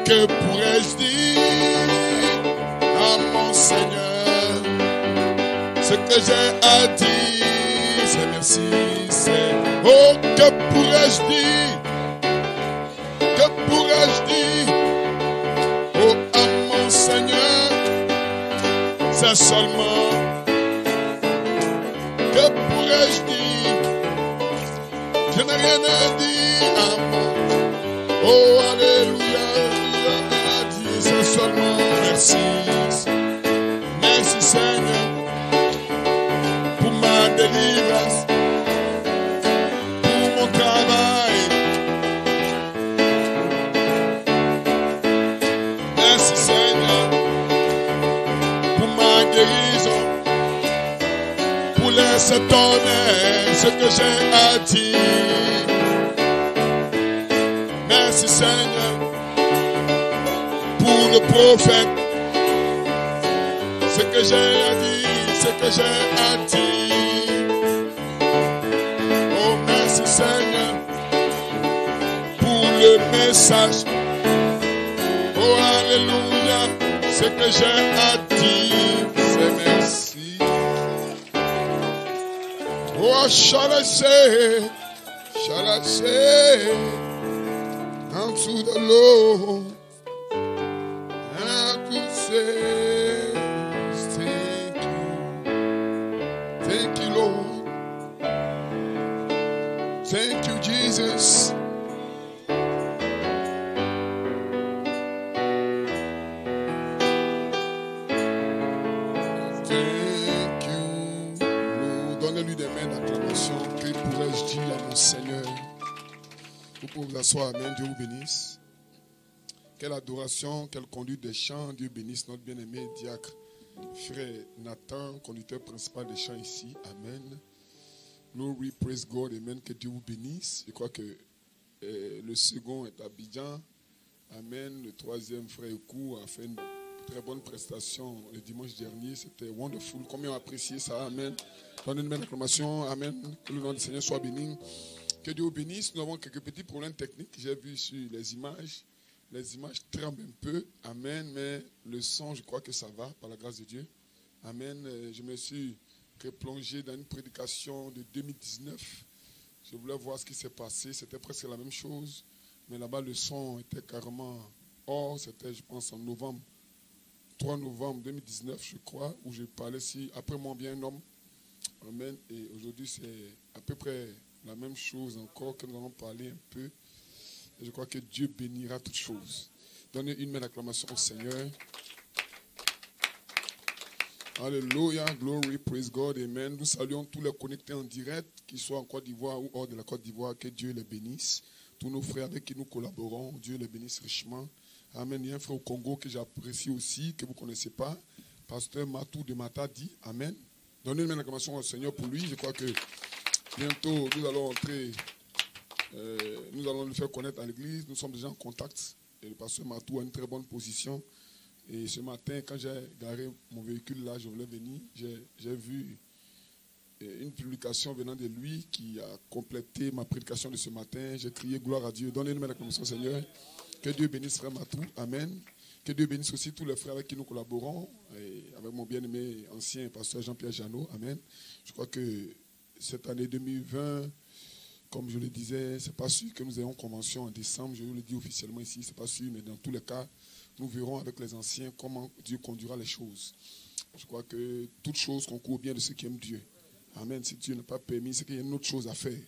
que pourrais-je dire à mon Seigneur? Ce que j'ai à dire, c'est merci, c'est... Oh, que pourrais-je dire? Que pourrais-je dire? Oh, à mon Seigneur, c'est seulement... Que pourrais-je dire? Je n'ai rien à dire à mon... Oh, alléluia, Dieu, c'est seulement merci. Merci Seigneur pour ma délivrance, pour mon travail. Merci Seigneur pour ma guérison, pour laisser donner ce que j'ai à dire. Merci Seigneur pour le prophète. Ce que j'ai à dire, ce que j'ai à dire. Oh merci Seigneur pour le message. Oh alléluia, ce que j'ai à dire, c'est merci. Oh shall I say unto the Lord, and to say thank you Lord, thank you Jesus. Thank you Lord. Donnez-lui des mains d'acclamation. Que pourrais-je dire à mon Seigneur? Vous pouvez vous asseoir, amen, Dieu vous bénisse. Quelle adoration, quelle conduite des chants, Dieu bénisse notre bien-aimé diacre, frère Nathan, conducteur principal des chants ici, amen. Glory, praise God, amen, que Dieu vous bénisse. Je crois que le second est Abidjan, amen. Le troisième, frère Ekou, a fait une très bonne prestation le dimanche dernier, c'était wonderful. Combien ont apprécié ça, amen. Donnez une main d'acclamation, amen. Que le nom du Seigneur soit béni. Que Dieu vous bénisse. Nous avons quelques petits problèmes techniques. J'ai vu sur les images. Les images tremblent un peu. Amen. Mais le son, je crois que ça va, par la grâce de Dieu. Amen. Je me suis replongé dans une prédication de 2019. Je voulais voir ce qui s'est passé. C'était presque la même chose. Mais là-bas, le son était carrément hors. C'était, je pense, en novembre. 3 novembre 2019, je crois, où je parlais si après moi bien un homme. Amen. Et aujourd'hui, c'est à peu près la même chose encore que nous allons parler un peu. Et je crois que Dieu bénira toutes choses. Donnez une main d'acclamation au Seigneur. Alléluia, glory, praise God, amen. Nous saluons tous les connectés en direct, qu'ils soient en Côte d'Ivoire ou hors de la Côte d'Ivoire, que Dieu les bénisse. Tous nos frères avec qui nous collaborons, Dieu les bénisse richement. Amen. Il y a un frère au Congo que j'apprécie aussi, que vous ne connaissez pas, pasteur Matou de Matadi, amen. Donnez une main d'acclamation au Seigneur pour lui. Je crois que bientôt, nous allons entrer, nous allons le faire connaître à l'église. Nous sommes déjà en contact. Et le pasteur Matou a une très bonne position. Et ce matin, quand j'ai garé mon véhicule là, je voulais venir, j'ai vu une publication venant de lui qui a complété ma prédication de ce matin. J'ai crié gloire à Dieu. Donnez une main d'acclamation au Seigneur. Que Dieu bénisse frère Matou. Amen. Que Dieu bénisse aussi tous les frères avec qui nous collaborons. Et avec mon bien-aimé ancien pasteur Jean-Pierre Jeannot. Amen. Je crois que cette année 2020, comme je le disais, c'est pas sûr que nous ayons convention en décembre. Je vous le dis officiellement ici, c'est pas sûr, mais dans tous les cas, nous verrons avec les anciens comment Dieu conduira les choses. Je crois que toute chose concourt bien de ceux qui aiment Dieu. Amen. Si Dieu n'a pas permis, c'est qu'il y a une autre chose à faire.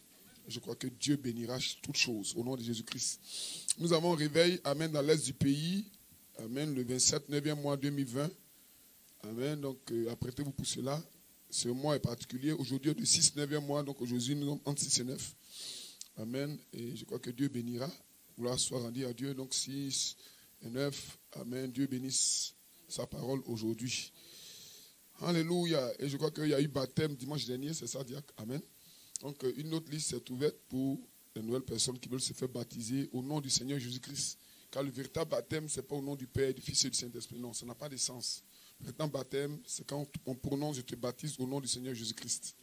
Je crois que Dieu bénira toutes choses au nom de Jésus-Christ. Nous avons un réveil, amen, dans l'est du pays. Amen, le 27, 9e mois 2020. Amen, donc apprêtez-vous pour cela. Ce mois est particulier. Aujourd'hui, le 6, 9e mois, donc aujourd'hui, nous sommes entre 6 et 9. Amen, et je crois que Dieu bénira. Gloire soit rendue à Dieu, donc 6 et 9. Amen, Dieu bénisse sa parole aujourd'hui. Alléluia. Et je crois qu'il y a eu baptême dimanche dernier, c'est ça, diacre. Amen. Donc, une autre liste est ouverte pour les nouvelles personnes qui veulent se faire baptiser au nom du Seigneur Jésus-Christ. Car le véritable baptême, ce n'est pas au nom du Père, du Fils et du Saint-Esprit. Non, ça n'a pas de sens. Le véritable baptême, c'est quand on prononce, je te baptise au nom du Seigneur Jésus-Christ.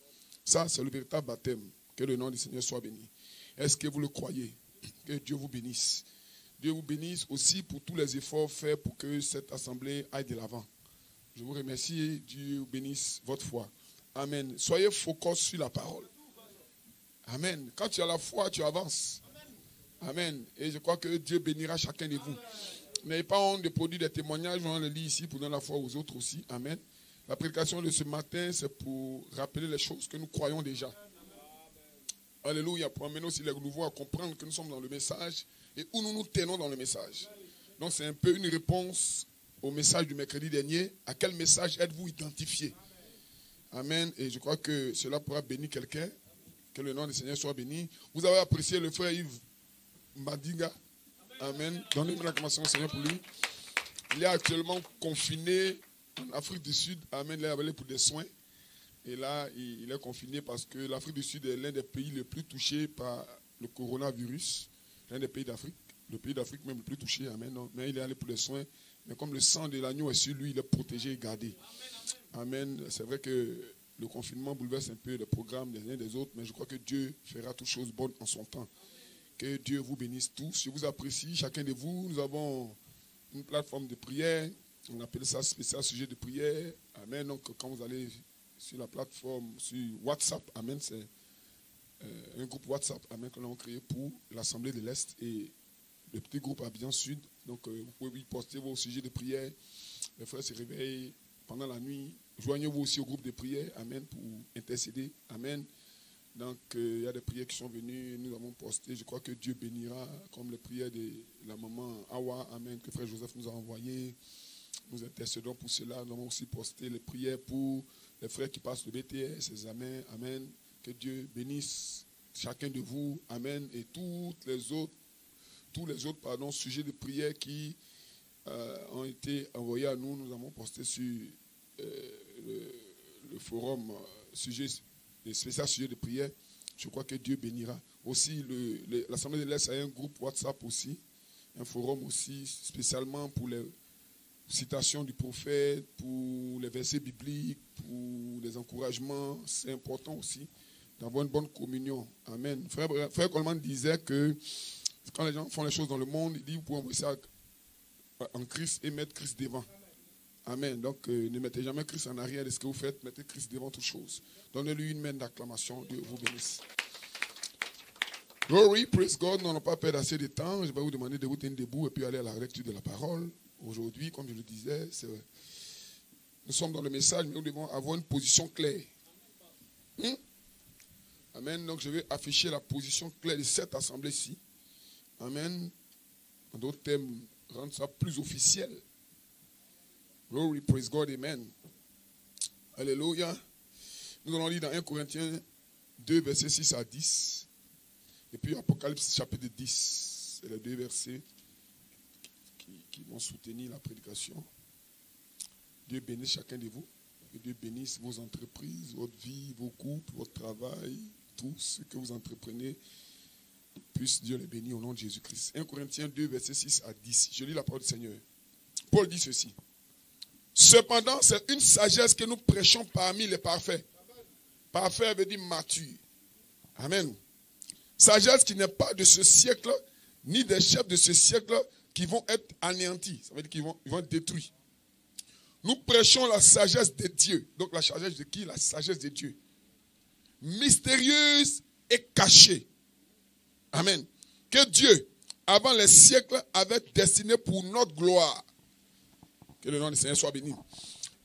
Ça, c'est le véritable baptême. Que le nom du Seigneur soit béni. Est-ce que vous le croyez? Que Dieu vous bénisse. Dieu vous bénisse aussi pour tous les efforts faits pour que cette assemblée aille de l'avant. Je vous remercie. Dieu vous bénisse votre foi. Amen. Soyez focus sur la parole. Amen. Quand tu as la foi, tu avances. Amen. Et je crois que Dieu bénira chacun de vous. N'ayez pas honte de produire des témoignages. On le lit ici pour donner la foi aux autres aussi. Amen. La prédication de ce matin, c'est pour rappeler les choses que nous croyons déjà. Alléluia. Pour amener aussi les nouveaux à comprendre que nous sommes dans le message et où nous nous tenons dans le message. Donc c'est un peu une réponse au message du mercredi dernier. À quel message êtes-vous identifié? Amen. Et je crois que cela pourra bénir quelqu'un. Que le nom du Seigneur soit béni. Vous avez apprécié le frère Yves Madinga. Amen. Donnez-moi l'acclamation au Seigneur pour lui. Il est actuellement confiné en Afrique du Sud. Amen. Il est allé pour des soins. Et là, il est confiné parce que l'Afrique du Sud est l'un des pays les plus touchés par le coronavirus. L'un des pays d'Afrique. Le pays d'Afrique même le plus touché. Amen. Non, mais il est allé pour des soins. Mais comme le sang de l'agneau est sur lui, il est protégé et gardé. Amen. C'est vrai que le confinement bouleverse un peu les programmes des uns des autres, mais je crois que Dieu fera toutes choses bonnes en son temps. Que Dieu vous bénisse tous. Je vous apprécie, chacun de vous. Nous avons une plateforme de prière. On appelle ça spécial sujet de prière. Amen. Donc, quand vous allez sur la plateforme, sur WhatsApp, amen, c'est un groupe WhatsApp, amen, que nous avons créé pour l'Assemblée de l'Est et le petit groupe Abidjan Sud. Donc, vous pouvez y poster vos sujets de prière. Les frères se réveillent pendant la nuit. Joignez-vous aussi au groupe de prière, amen, pour intercéder, amen. Donc, il y a des prières qui sont venues, nous avons posté. Je crois que Dieu bénira, comme les prières de la maman Awa, amen, que frère Joseph nous a envoyé. Nous intercédons pour cela. Nous avons aussi posté les prières pour les frères qui passent le BTS, les amens, amen. Que Dieu bénisse chacun de vous, amen. Et tous les autres sujets de prière qui ont été envoyés à nous, nous avons posté sur le forum le spécial sujet de prière. Je crois que Dieu bénira. Aussi, l'Assemblée de l'Est a un groupe WhatsApp aussi, un forum aussi spécialement pour les citations du prophète, pour les versets bibliques, pour les encouragements. C'est important aussi d'avoir une bonne communion. Amen. Frère Coleman disait que quand les gens font les choses dans le monde, il dit vous pouvez envoyer ça en Christ et mettre Christ devant. Amen. Donc, ne mettez jamais Christ en arrière de ce que vous faites. Mettez Christ devant toutes choses. Donnez-lui une main d'acclamation. Dieu vous bénisse. Glory, praise God. Nous n'avons pas perdu assez de temps. Je vais vous demander de vous tenir debout et puis aller à la lecture de la parole. Aujourd'hui, comme je le disais, nous sommes dans le message, mais nous devons avoir une position claire. Amen. Donc, je vais afficher la position claire de cette assemblée-ci. Amen. En d'autres termes, rendre ça plus officiel. Glory, praise God, amen. Alléluia. Nous allons lire dans 1 Corinthiens 2, versets 6 à 10. Et puis Apocalypse, chapitre 10. C'est les deux versets qui vont soutenir la prédication. Dieu bénisse chacun de vous. Que Dieu bénisse vos entreprises, votre vie, vos couples, votre travail, tout ce que vous entreprenez. Puisse Dieu les bénir au nom de Jésus-Christ. 1 Corinthiens 2, versets 6 à 10. Je lis la parole du Seigneur. Paul dit ceci. Cependant, c'est une sagesse que nous prêchons parmi les parfaits. Parfait veut dire mature. Amen. Sagesse qui n'est pas de ce siècle, ni des chefs de ce siècle qui vont être anéantis. Ça veut dire qu'ils vont être détruits. Nous prêchons la sagesse de Dieu. Donc la sagesse de qui? La sagesse de Dieu. Mystérieuse et cachée. Amen. Que Dieu, avant les siècles, avait destiné pour notre gloire. Que le nom du Seigneur soit béni.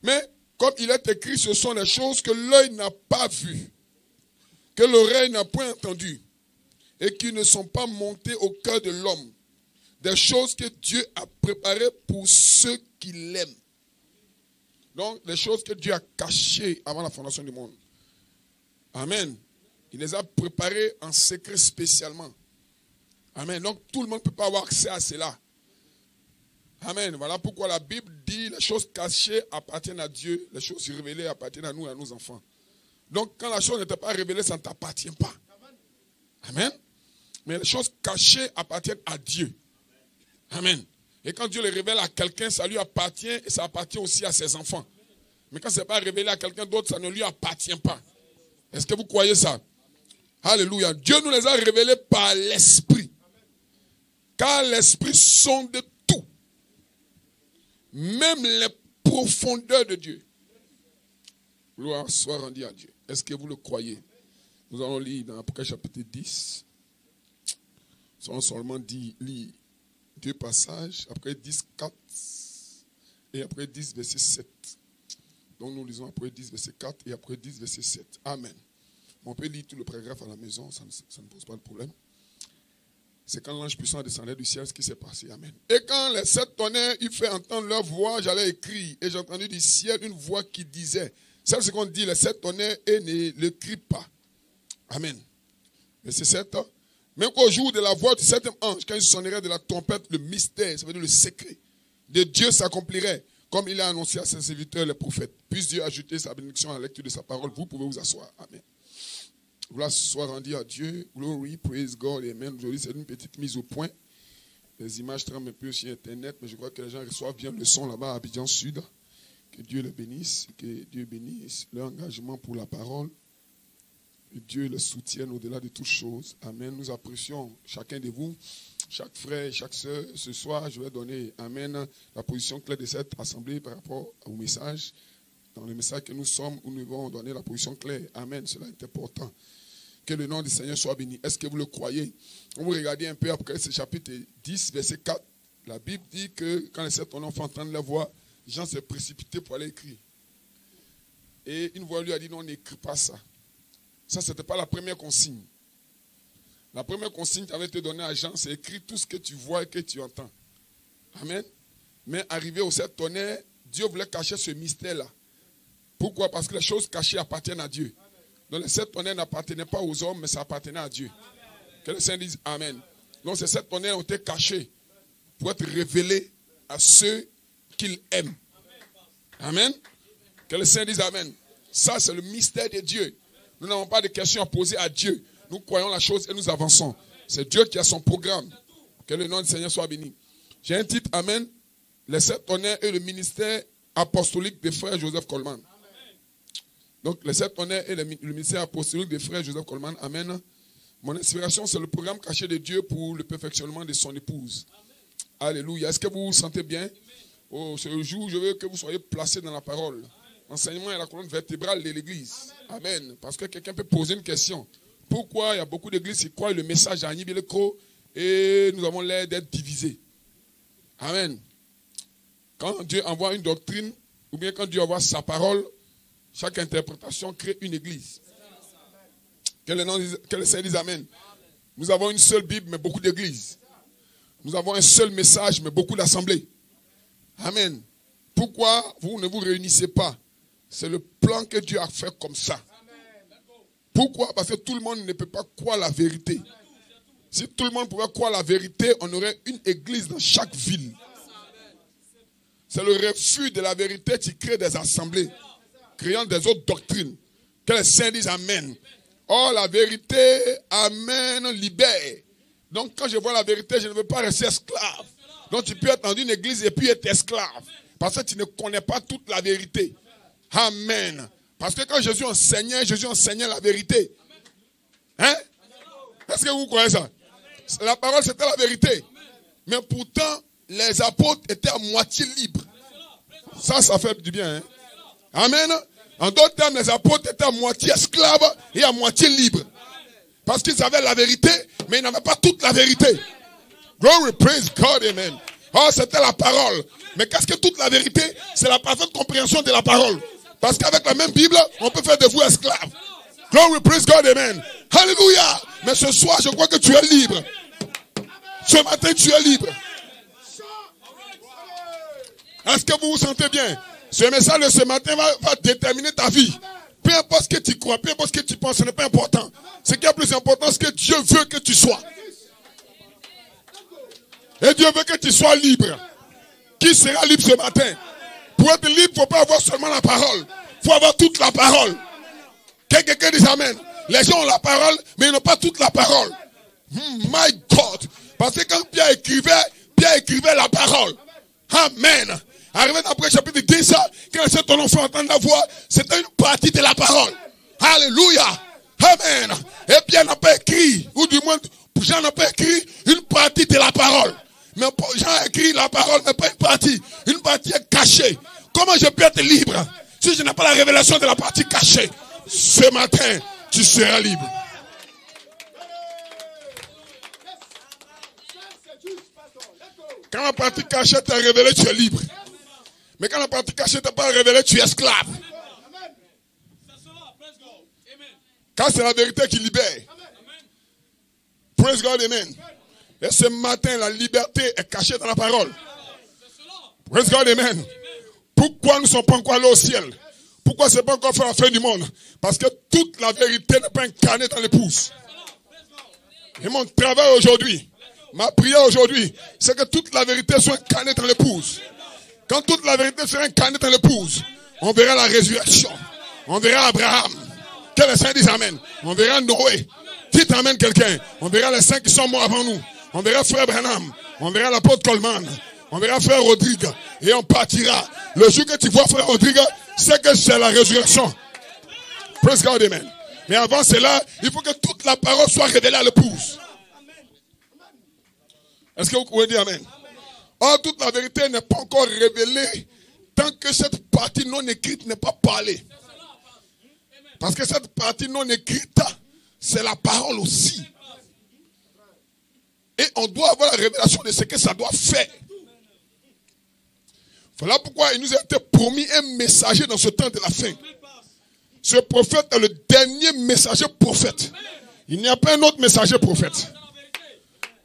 Mais, comme il est écrit, ce sont les choses que l'œil n'a pas vues, que l'oreille n'a point entendues, et qui ne sont pas montées au cœur de l'homme. Des choses que Dieu a préparées pour ceux qui l'aiment. Donc, des choses que Dieu a cachées avant la fondation du monde. Amen. Il les a préparées en secret spécialement. Amen. Donc, tout le monde ne peut pas avoir accès à cela. Amen. Voilà pourquoi la Bible dit les choses cachées appartiennent à Dieu, les choses révélées appartiennent à nous et à nos enfants. Donc, quand la chose n'était pas révélée, ça ne t'appartient pas. Amen. Mais les choses cachées appartiennent à Dieu. Amen. Et quand Dieu les révèle à quelqu'un, ça lui appartient et ça appartient aussi à ses enfants. Mais quand ce n'est pas révélé à quelqu'un d'autre, ça ne lui appartient pas. Est-ce que vous croyez ça? Alléluia. Dieu nous les a révélés par l'Esprit. Car l'Esprit sonde tout, même les profondeurs de Dieu. Gloire soit rendue à Dieu. Est-ce que vous le croyez? Nous allons lire dans Apocalypse chapitre 10. Nous allons seulement lire 2 passages. Après 10, 4. Et après 10, verset 7. Donc nous lisons après 10, verset 4 et après 10, verset 7. Amen. On peut lire tout le paragraphe à la maison, ça ne pose pas de problème. C'est quand l'ange puissant descendait du ciel ce qui s'est passé. Amen. Et quand les 7 tonnerres eurent fait entendre leur voix, j'allais écrire. Et j'ai entendu du ciel une voix qui disait, c'est ce qu'on dit, les 7 tonnerres, et ne le crie pas. Amen. Verset 7. Même qu'au jour de la voix du 7e ange, quand il sonnerait de la trompette, le mystère, ça veut dire le secret de Dieu s'accomplirait, comme il a annoncé à ses serviteurs, les prophètes. Puisse Dieu ajouter sa bénédiction à la lecture de sa parole. Vous pouvez vous asseoir. Amen. Gloire soit rendue à Dieu. Glory, praise God, amen. Aujourd'hui, c'est une petite mise au point. Les images tremblent un peu sur Internet, mais je crois que les gens reçoivent bien le son là-bas à Abidjan Sud. Que Dieu les bénisse, que Dieu bénisse leur engagement pour la parole. Que Dieu les soutienne au-delà de toutes choses. Amen. Nous apprécions chacun de vous, chaque frère, chaque soeur. Ce soir, je vais donner, amen, la position claire de cette assemblée par rapport au message. Dans le message que nous sommes, nous devons donner la position claire. Amen. Cela est important. Que le nom du Seigneur soit béni. Est-ce que vous le croyez? Quand vous regardez un peu après ce chapitre 10, verset 4, la Bible dit que quand les 7 tonnerres font entendre la voix, Jean s'est précipité pour aller écrire. Et une voix lui a dit non, n'écris pas ça. Ça, ce n'était pas la première consigne. La première consigne qui avait été donnée à Jean, c'est écrire tout ce que tu vois et que tu entends. Amen. Mais arrivé aux 7 tonnerres, Dieu voulait cacher ce mystère-là. Pourquoi? Parce que les choses cachées appartiennent à Dieu. Donc les 7 tonnerres n'appartenaient pas aux hommes, mais ça appartenait à Dieu. Que les saints disent Amen. Donc ces 7 tonnerres ont été cachés pour être révélés à ceux qu'il aime. Amen. Que les saints disent Amen. Ça, c'est le mystère de Dieu. Nous n'avons pas de questions à poser à Dieu. Nous croyons la chose et nous avançons. C'est Dieu qui a son programme. Que le nom du Seigneur soit béni. J'ai un titre, Amen. Les 7 tonnerres et le ministère apostolique des frères Joseph Coleman. Donc, les 7 tonnerres et le ministère apostolique des frères Joseph Coleman. Amen. Mon inspiration, c'est le programme caché de Dieu pour le perfectionnement de son épouse. Alléluia. Est-ce que vous vous sentez bien? Oh, ce jour, je veux que vous soyez placés dans la parole. L'enseignement est la colonne vertébrale de l'église. Amen. Parce que quelqu'un peut poser une question. Pourquoi il y a beaucoup d'églises qui croient le message à Anibileko et nous avons l'air d'être divisés? Amen. Quand Dieu envoie une doctrine, ou bien quand Dieu envoie sa parole, chaque interprétation crée une église. Que le Seigneur dise Amen. Nous avons une seule Bible, mais beaucoup d'églises. Nous avons un seul message, mais beaucoup d'assemblées. Amen. Pourquoi vous ne vous réunissez pas? C'est le plan que Dieu a fait comme ça. Pourquoi? Parce que tout le monde ne peut pas croire la vérité. Si tout le monde pouvait croire la vérité, on aurait une église dans chaque ville. C'est le refus de la vérité qui crée des assemblées, créant des autres doctrines. Que les saints disent Amen. Oh, la vérité, Amen, libère. Donc, quand je vois la vérité, je ne veux pas rester esclave. Donc, tu peux être dans une église et puis être esclave. Parce que tu ne connais pas toute la vérité. Amen. Parce que quand Jésus enseignait la vérité. Hein? Est-ce que vous croyez ça? La parole, c'était la vérité. Mais pourtant, les apôtres étaient à moitié libres. Ça fait du bien. Hein? Amen. En d'autres termes, les apôtres étaient à moitié esclaves et à moitié libres. Parce qu'ils avaient la vérité, mais ils n'avaient pas toute la vérité. Glory, praise God, amen. Oh, c'était la parole. Mais qu'est-ce que toute la vérité? C'est la parfaite compréhension de la parole. Parce qu'avec la même Bible, on peut faire de vous esclaves. Glory, praise God, amen. Hallelujah. Mais ce soir, je crois que tu es libre. Ce matin, tu es libre. Est-ce que vous vous sentez bien? Ce message de ce matin va déterminer ta vie. Peu importe ce que tu crois, peu importe ce que tu penses, ce n'est pas important. Ce qui est plus important, c'est que Dieu veut que tu sois. Et Dieu veut que tu sois libre. Qui sera libre ce matin? Pour être libre, il ne faut pas avoir seulement la parole. Il faut avoir toute la parole. Quelqu'un dit Amen. Les gens ont la parole, mais ils n'ont pas toute la parole. My God. Parce que quand Pierre écrivait la parole. Amen. Arrivé après chapitre 10, quand cet homme fait entendre la voix, c'était une partie de la parole. Alléluia. Amen. Et Pierre n'a pas écrit, ou du moins, Jean n'a pas écrit une partie de la parole. Mais Jean a écrit la parole, mais pas une partie. Une partie est cachée. Comment je peux être libre si je n'ai pas la révélation de la partie cachée? Ce matin, tu seras libre. Quand la partie cachée t'a révélé, tu es libre. Mais quand la partie cachée t'a pas révélé, tu es esclave. Quand c'est la vérité qui libère. Praise God, amen. Et ce matin, la liberté est cachée dans la parole. Praise God, amen. Pourquoi nous ne sommes pas encore allés au ciel? Pourquoi ce n'est pas encore fait la fin du monde? Parce que toute la vérité n'est pas incarnée dans l'épouse. Et mon travail aujourd'hui, ma prière aujourd'hui, c'est que toute la vérité soit incarnée dans l'épouse. Quand toute la vérité sera incarnée dans l'épouse, on verra la résurrection. On verra Abraham. Que les saints disent amen. On verra Noé. Dites amen quelqu'un. On verra les saints qui sont morts avant nous. On verra frère Branham. On verra l'apôtre Coleman. On verra frère Rodrigue. Et on partira. Le jour que tu vois frère Rodrigue, c'est que c'est la résurrection. Praise God, amen. Mais avant cela, il faut que toute la parole soit révélée à l'épouse. Est-ce que vous pouvez dire amen? Or, toute la vérité n'est pas encore révélée tant que cette partie non écrite n'est pas parlée. Parce que cette partie non écrite, c'est la parole aussi. Et on doit avoir la révélation de ce que ça doit faire. Voilà pourquoi il nous a été promis un messager dans ce temps de la fin. Ce prophète est le dernier messager prophète. Il n'y a pas un autre messager prophète.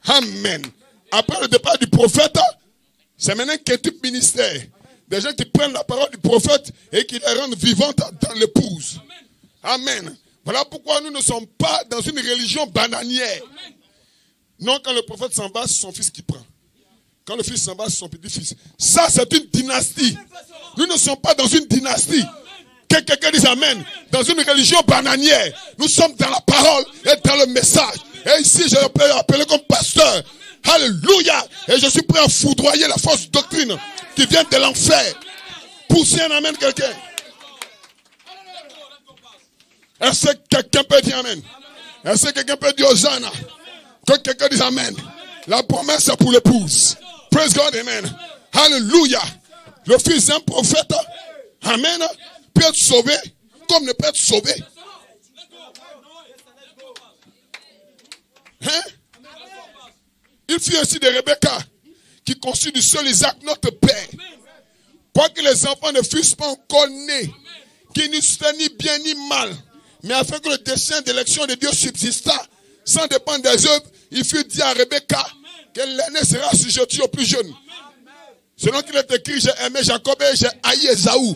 Amen. Après le départ du prophète, c'est maintenant qu'un type ministère. Des gens qui prennent la parole du prophète et qui la rendent vivante dans l'épouse. Amen. Voilà pourquoi nous ne sommes pas dans une religion bananière. Non, quand le prophète s'en va, c'est son fils qui prend. Quand le fils s'en va, c'est son petit-fils. Ça, c'est une dynastie. Nous ne sommes pas dans une dynastie. Que quelqu'un dise amen. Dans une religion bananière. Nous sommes dans la parole et dans le message. Et ici, je peux appeler comme pasteur. Alléluia. Et je suis prêt à foudroyer la fausse doctrine qui vient de l'enfer. Poussez un amen quelqu'un. Est-ce que quelqu'un peut dire amen? Est-ce que quelqu'un peut dire Hosanna? Que quelqu'un dise amen. La promesse est pour l'épouse. Praise God, amen. Alléluia. Le fils d'un prophète, amen, peut être sauvé comme ne peut être sauvé. Hein? Il fut ainsi de Rebecca, qui conçut du seul Isaac, notre père. Quoique les enfants ne fussent pas encore nés, qui n'eussent fait ni bien ni mal, mais afin que le dessein d'élection de Dieu subsistât, sans dépendre des œuvres, il fut dit à Rebecca que l'aîné sera assujetti au plus jeune. Selon qu'il est écrit, j'ai aimé Jacob et j'ai haï Ésaü.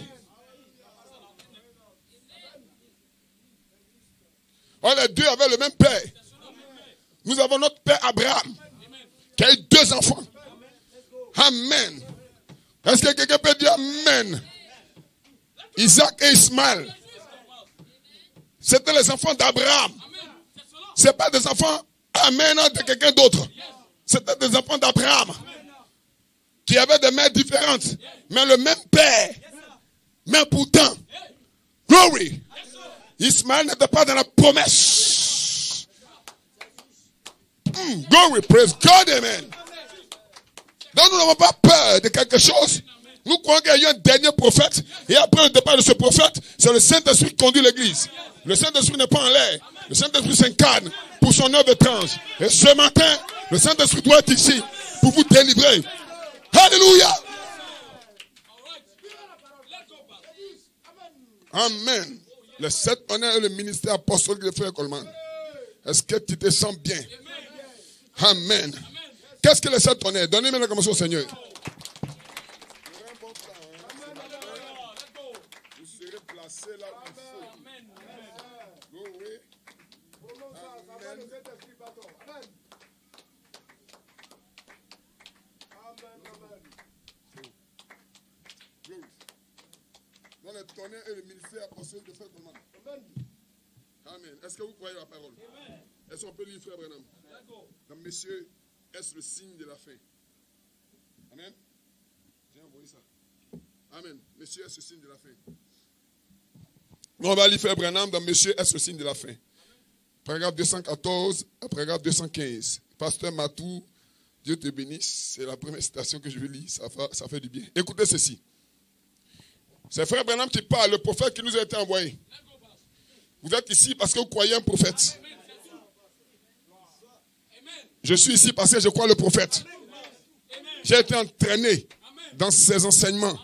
Or, les deux avaient le même père. Nous avons notre père Abraham, qui a eu 2 enfants. Amen. Est-ce que quelqu'un peut dire amen? Isaac et Ismaël. C'était les enfants d'Abraham. Ce n'est pas des enfants, amen, de quelqu'un d'autre. C'était des enfants d'Abraham. Qui avaient des mères différentes. Mais le même père. Mais pourtant, glory. Ismaël n'était pas dans la promesse. Glory, praise God, amen. Donc nous n'avons pas peur de quelque chose. Nous croyons qu'il y a eu un dernier prophète. Et après le départ de ce prophète, c'est le Saint-Esprit qui conduit l'église. Le Saint-Esprit n'est pas en l'air. Le Saint-Esprit s'incarne pour son œuvre étrange. Et ce matin, le Saint-Esprit doit être ici pour vous délivrer. Alléluia. Amen. Le 7 honneur et le ministère apostolique de frère Coleman. Est-ce que tu te sens bien? Amen. Qu'est-ce que le 7 honneur? Donnez-moi la commence au Seigneur. Vous serez placé là où il faut. Glory. Amen. Dans le tonnerre et le ministère apostolique de frère Coleman. Amen. Est-ce que vous croyez la parole? Est-ce qu'on peut lire frère Branham? Donc, messieurs, est-ce le signe de la fin? Amen. J'ai envoyé ça. Amen. Messieurs, est-ce le signe de la fin? On va lire frère Branham dans messieurs, est-ce le signe de la fin? Paragraphe 214, paragraphe 215. Pasteur Matou, Dieu te bénisse. C'est la première citation que je vais lire. Ça fait du bien. Écoutez ceci. C'est frère Branham qui parle, le prophète qui nous a été envoyé. Vous êtes ici parce que vous croyez un prophète. Je suis ici parce que je crois le prophète. J'ai été entraîné dans ses enseignements.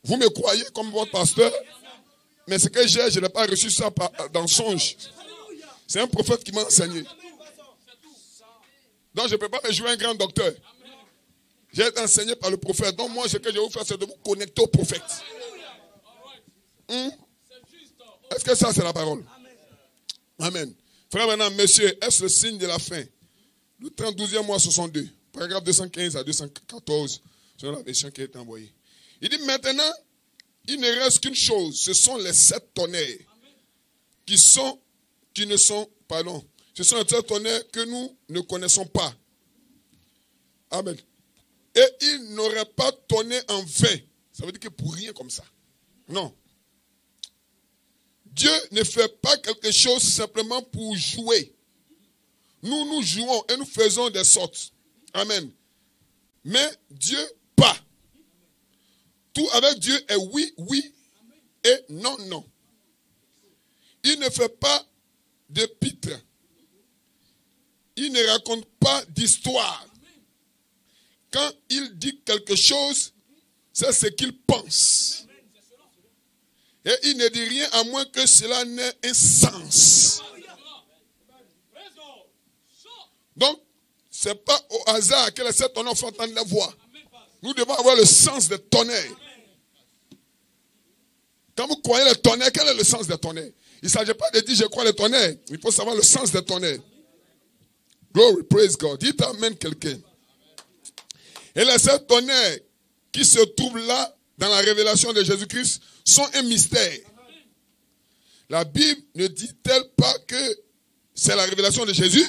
Vous me croyez comme votre pasteur, mais ce que je n'ai pas reçu ça dans le songe. C'est un prophète qui m'a enseigné. Donc je ne peux pas me jouer un grand docteur. J'ai été enseigné par le prophète. Donc moi, ce que je vais vous faire, c'est de vous connecter au prophète. Est-ce que ça, c'est la parole? Amen. Frère Branham, monsieur, est-ce le signe de la fin? Le 32e mois 62, paragraphe 215 à 214, selon la version qui a été envoyée. Il dit maintenant, il ne reste qu'une chose, ce sont les 7 tonnerres ce sont les 7 tonnerres que nous ne connaissons pas. Amen. Et il n'aurait pas tonné en vain. Ça veut dire que pour rien comme ça. Non. Dieu ne fait pas quelque chose simplement pour jouer. Nous jouons et nous faisons des sortes. Amen. Mais Dieu, pas. Tout avec Dieu est oui, oui et non, non. Il ne fait pas de pitre. Il ne raconte pas d'histoire. Quand il dit quelque chose, c'est ce qu'il pense. Et il ne dit rien à moins que cela n'ait un sens. Donc, ce n'est pas au hasard que les 7 tonnerres font entendre la voix. Nous devons avoir le sens des tonnerres. Quand vous croyez les tonnerres, quel est le sens des tonnerres? Il ne s'agit pas de dire je crois les tonnerres. Il faut savoir le sens des tonnerres. Glory, praise God. Dites amen quelqu'un. Et les 7 tonnerres qui se trouvent là, dans la révélation de Jésus-Christ, sont un mystère. La Bible ne dit-elle pas que c'est la révélation de Jésus?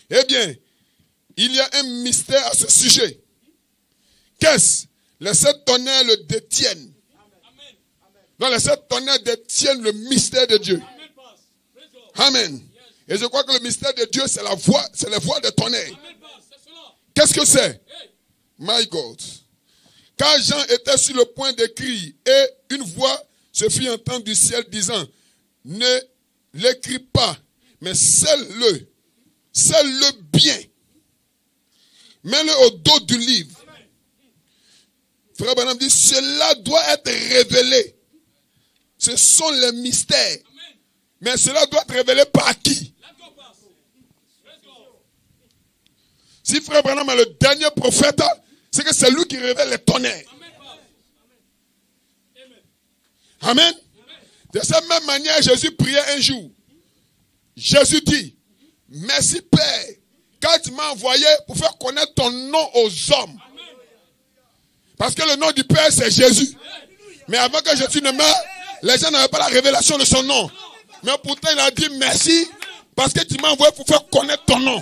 Eh bien, il y a un mystère à ce sujet. Qu'est-ce? Les 7 tonnerres le détiennent. Donc les 7 tonnerres détiennent le mystère de Dieu. Amen. Et je crois que le mystère de Dieu, c'est la voix des tonnerres. Qu'est-ce que c'est? My God. Quand Jean était sur le point d'écrire, et une voix se fit entendre du ciel disant, ne l'écris pas, mais scelle-le bien. Mets-le au dos du livre. Frère Branham dit, cela doit être révélé. Ce sont les mystères. Mais cela doit être révélé par qui? Si Frère Branham est le dernier prophète, c'est que c'est lui qui révèle les tonnerres. Amen. De cette même manière, Jésus priait un jour. Jésus dit, merci Père, car tu m'as envoyé pour faire connaître ton nom aux hommes. Parce que le nom du Père, c'est Jésus. Mais avant que Jésus ne meure, les gens n'avaient pas la révélation de son nom. Mais pourtant, il a dit merci, parce que tu m'as envoyé pour faire connaître ton nom.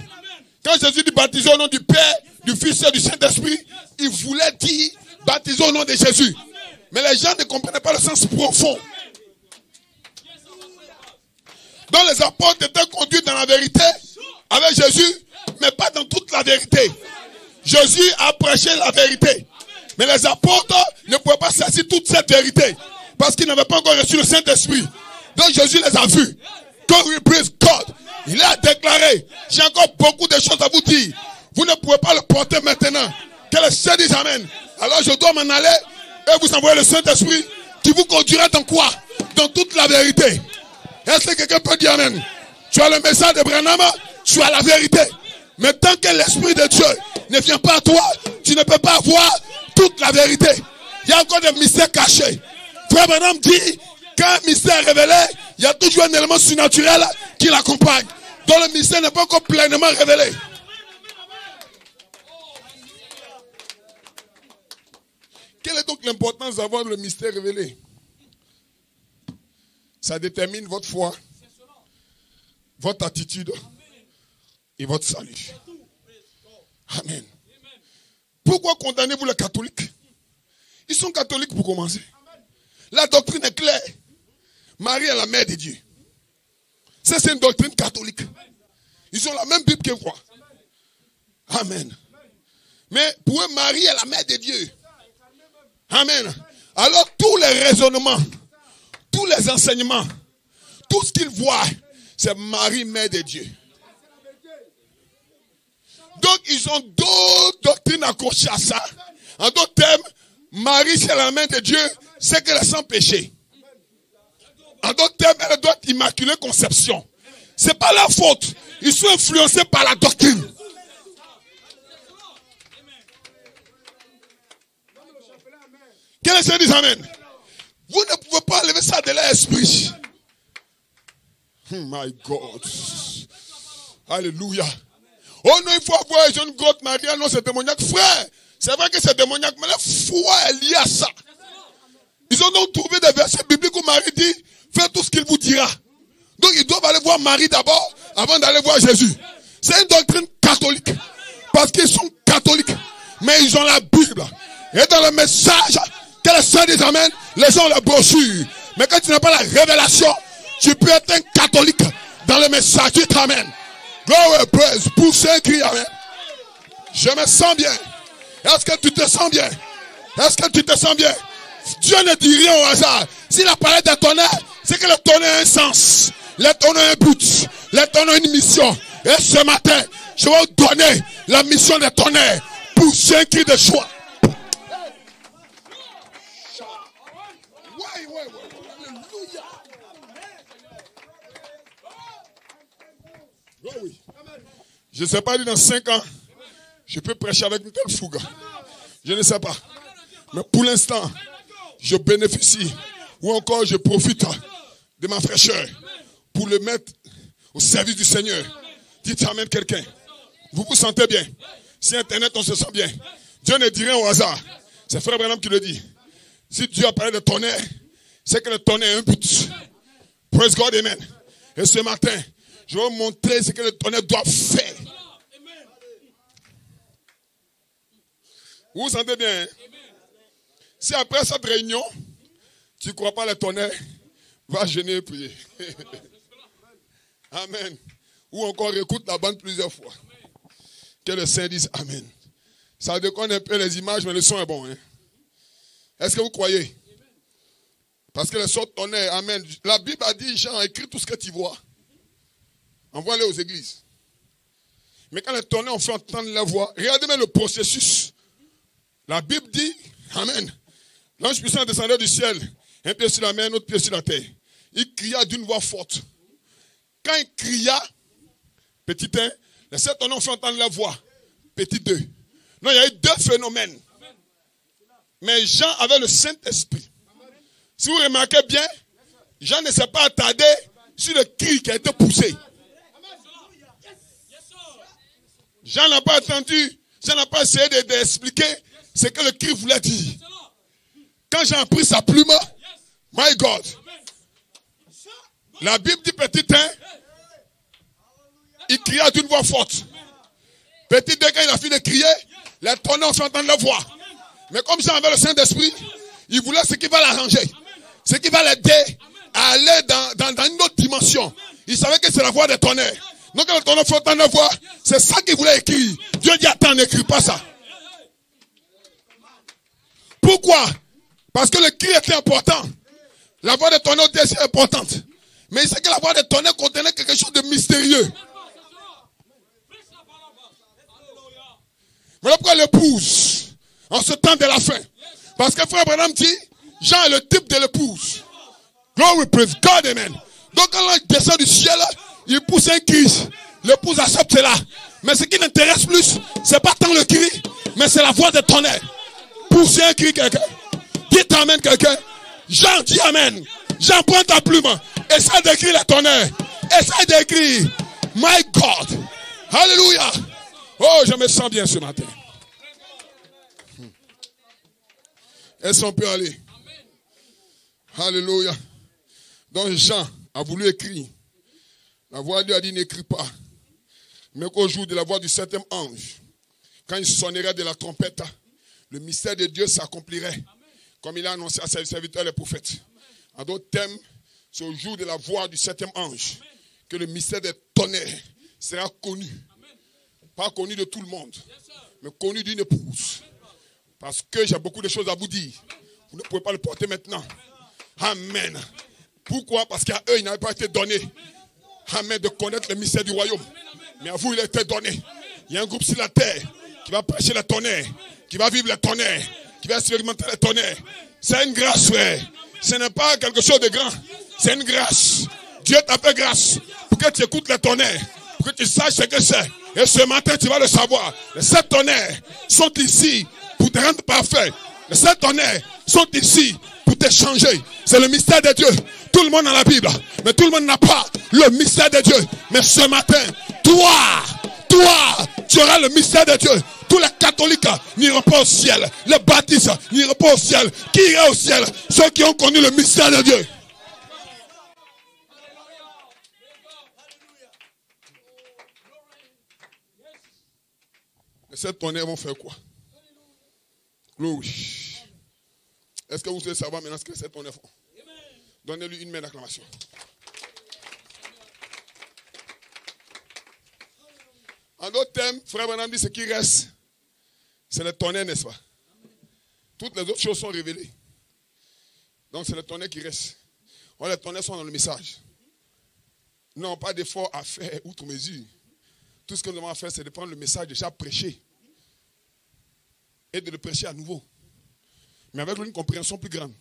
Quand Jésus dit baptiser au nom du Père, du Fils et du Saint-Esprit, il voulait dire baptiser au nom de Jésus. Mais les gens ne comprenaient pas le sens profond. Donc les apôtres étaient conduits dans la vérité avec Jésus, mais pas dans toute la vérité. Jésus a prêché la vérité. Mais les apôtres ne pouvaient pas saisir toute cette vérité. Parce qu'ils n'avaient pas encore reçu le Saint-Esprit. Donc Jésus les a vus. God we praise God. Il a déclaré, j'ai encore beaucoup de choses à vous dire. Vous ne pouvez pas le porter maintenant. Que le Seigneur dise amen. Alors je dois m'en aller et vous envoyer le Saint-Esprit qui vous conduira dans quoi? Dans toute la vérité. Est-ce que quelqu'un peut dire amen? Tu as le message de Branham, tu as la vérité. Mais tant que l'Esprit de Dieu ne vient pas à toi, tu ne peux pas avoir toute la vérité. Il y a encore des mystères cachés. Frère Branham dit, quand un mystère est révélé, il y a toujours un élément surnaturel qui l'accompagne. Donc le mystère n'est pas encore pleinement révélé. Quelle est donc l'importance d'avoir le mystère révélé? Ça détermine votre foi, votre attitude et votre salut. Amen. Pourquoi condamnez-vous les catholiques? Ils sont catholiques pour commencer. La doctrine est claire. Marie est la mère de Dieu. Ça, c'est une doctrine catholique. Ils ont la même Bible que moi. Amen. Mais pour eux, Marie est la mère de Dieu. Amen. Alors, tous les raisonnements, tous les enseignements, tout ce qu'ils voient, c'est Marie, mère de Dieu. Donc, ils ont d'autres doctrines accrochées à ça. En d'autres termes, Marie, c'est la mère de Dieu, c'est qu'elle est sans péché. En d'autres termes, elle doit être immaculée conception. Ce n'est pas leur faute. Ils sont influencés par la doctrine. Que les gens disent amen. Vous ne pouvez pas enlever ça de l'esprit. My God. Alléluia. Oh non, il faut avoir une jeune grotte Maria. Non, c'est démoniaque. Frère, c'est vrai que c'est démoniaque, mais la foi est liée à ça. Ils ont donc trouvé des versets bibliques où Marie dit, faites tout ce qu'il vous dira. Donc ils doivent aller voir Marie d'abord, avant d'aller voir Jésus. C'est une doctrine catholique. Parce qu'ils sont catholiques. Mais ils ont la Bible. Et dans le message, que les saints disent amen, les gens ont la brochure. Mais quand tu n'as pas la révélation, tu peux être un catholique dans le message. Tu t'amènes. Glory, praise, poussez un cri, amen. Je me sens bien. Est-ce que tu te sens bien? Est-ce que tu te sens bien? Dieu ne dit rien au hasard. S'il a parlé de tonnerre, c'est que le tonnerre a un sens. Le tonnerre a un but. Le tonnerre a une mission. Et ce matin, je vais vous donner la mission de tonnerre. Poussez un cri de joie. Je ne sais pas, dans 5 ans, je peux prêcher avec une telle fougue. Je ne sais pas. Mais pour l'instant, je bénéficie ou encore je profite de ma fraîcheur pour le mettre au service du Seigneur. Dites amen quelqu'un. Vous vous sentez bien? Si Internet, on se sent bien. Dieu ne dit rien au hasard. C'est Frère Branham qui le dit. Si Dieu a parlé de tonnerre, c'est que le tonnerre a un but. Praise God, amen. Et ce matin, je vais vous montrer ce que le tonnerre doit faire. Vous vous sentez bien? Hein? Si après cette réunion, tu ne crois pas le tonnerre, va jeûner et prier. Amen. Ou encore écoute la bande plusieurs fois. Que le Saint dise amen. Ça déconne un peu les images, mais le son est bon. Hein? Est-ce que vous croyez? Parce que le son de tonnerre, amen. La Bible a dit, Jean, écris tout ce que tu vois. Envoie-les aux églises. Mais quand le tonnerre, on fait entendre la voix, regardez même le processus. La Bible dit, amen. L'ange puissant descendait du ciel, un pied sur la mer, un autre pied sur la terre. Il cria d'une voix forte. Quand il cria, petit 1, les 7 tonnerres ont fait entendre la voix. Petit 2. Non, il y a eu 2 phénomènes. Mais Jean avait le Saint-Esprit. Si vous remarquez bien, Jean ne s'est pas attardé sur le cri qui a été poussé. Jean n'a pas attendu, Jean n'a pas essayé d'expliquer ce que le cri voulait dire. Quand Jean a pris sa plume, my God, la Bible dit petit 1, il cria d'une voix forte. Petit 2, quand il a fini de crier, les tonnerres ont fait entendre la voix. Mais comme Jean avait le Saint-Esprit, il voulait ce qui va l'arranger, ce qui va l'aider à aller dans une autre dimension. Il savait que c'est la voix des tonnerres. Donc quand le tonnerre fait entendre la voix, c'est ça qu'il voulait écrire. Dieu dit attends, n'écris pas ça. Pourquoi? Parce que le cri était important. La voix de tonnerre était assez importante. Mais il sait que la voix de tonnerre contenait quelque chose de mystérieux. Voilà pourquoi l'épouse, en ce temps de la fin. Parce que Frère Branham dit, Jean est le type de l'épouse. Glory, praise God, amen. Donc quand l'ange descend du ciel, il pousse un cri. L'épouse accepte cela. Mais ce qui n'intéresse plus, c'est pas tant le cri, mais c'est la voix de tonnerre. Poussez un cri quelqu'un. Dites amen quelqu'un. Jean dit amen. Jean prends ta plume. Essaie d'écrire le tonnerre. Essaie d'écrire. My God. Alléluia. Oh, je me sens bien ce matin. Est-ce qu'on peut aller? Alléluia. Donc Jean a voulu écrire. La voix de Dieu a dit n'écris pas. Mais qu'au jour de la voix du 7e ange, quand il sonnerait de la trompette, le mystère de Dieu s'accomplirait. Comme il a annoncé à ses serviteurs les prophètes. En d'autres termes, c'est au jour de la voix du 7e ange que le mystère des tonnerres sera connu. Pas connu de tout le monde, mais connu d'une épouse. Parce que j'ai beaucoup de choses à vous dire. Vous ne pouvez pas le porter maintenant. Amen. Pourquoi? Parce qu'à eux, il n'avait pas été donné. Amen. De connaître le mystère du royaume. Mais à vous, il a été donné. Il y a un groupe sur la terre qui va prêcher le tonnerre, qui va vivre le tonnerre, qui va expérimenter le tonnerre. C'est une grâce, frère. Ce n'est pas quelque chose de grand. C'est une grâce. Dieu t'a fait grâce pour que tu écoutes le tonnerre, pour que tu saches ce que c'est. Et ce matin, tu vas le savoir. Les 7 tonnerres sont ici pour te rendre parfait. Les 7 tonnerres sont ici pour te changer. C'est le mystère de Dieu. Tout le monde a la Bible, mais tout le monde n'a pas le mystère de Dieu. Mais ce matin, toi, tu auras le mystère de Dieu. Tous les catholiques n'iront pas au ciel. Les baptistes n'iront pas au ciel. Qui ira au ciel? Ceux qui ont connu le mystère de Dieu. Les 7 tonnerres vont faire quoi? Glory. Est-ce que vous voulez savoir maintenant ce que les 7 tonnerres font? Donnez-lui une main d'acclamation. En d'autres termes, frère Branham dit ce qui reste, c'est le tonnerre, n'est-ce pas? Toutes les autres choses sont révélées. Donc c'est le tonnerre qui reste. Oh, les tonnerres sont dans le message. Non, pas d'effort à faire outre mesure. Tout ce que nous devons faire, c'est de prendre le message déjà prêché et de le prêcher à nouveau. Mais avec une compréhension plus grande.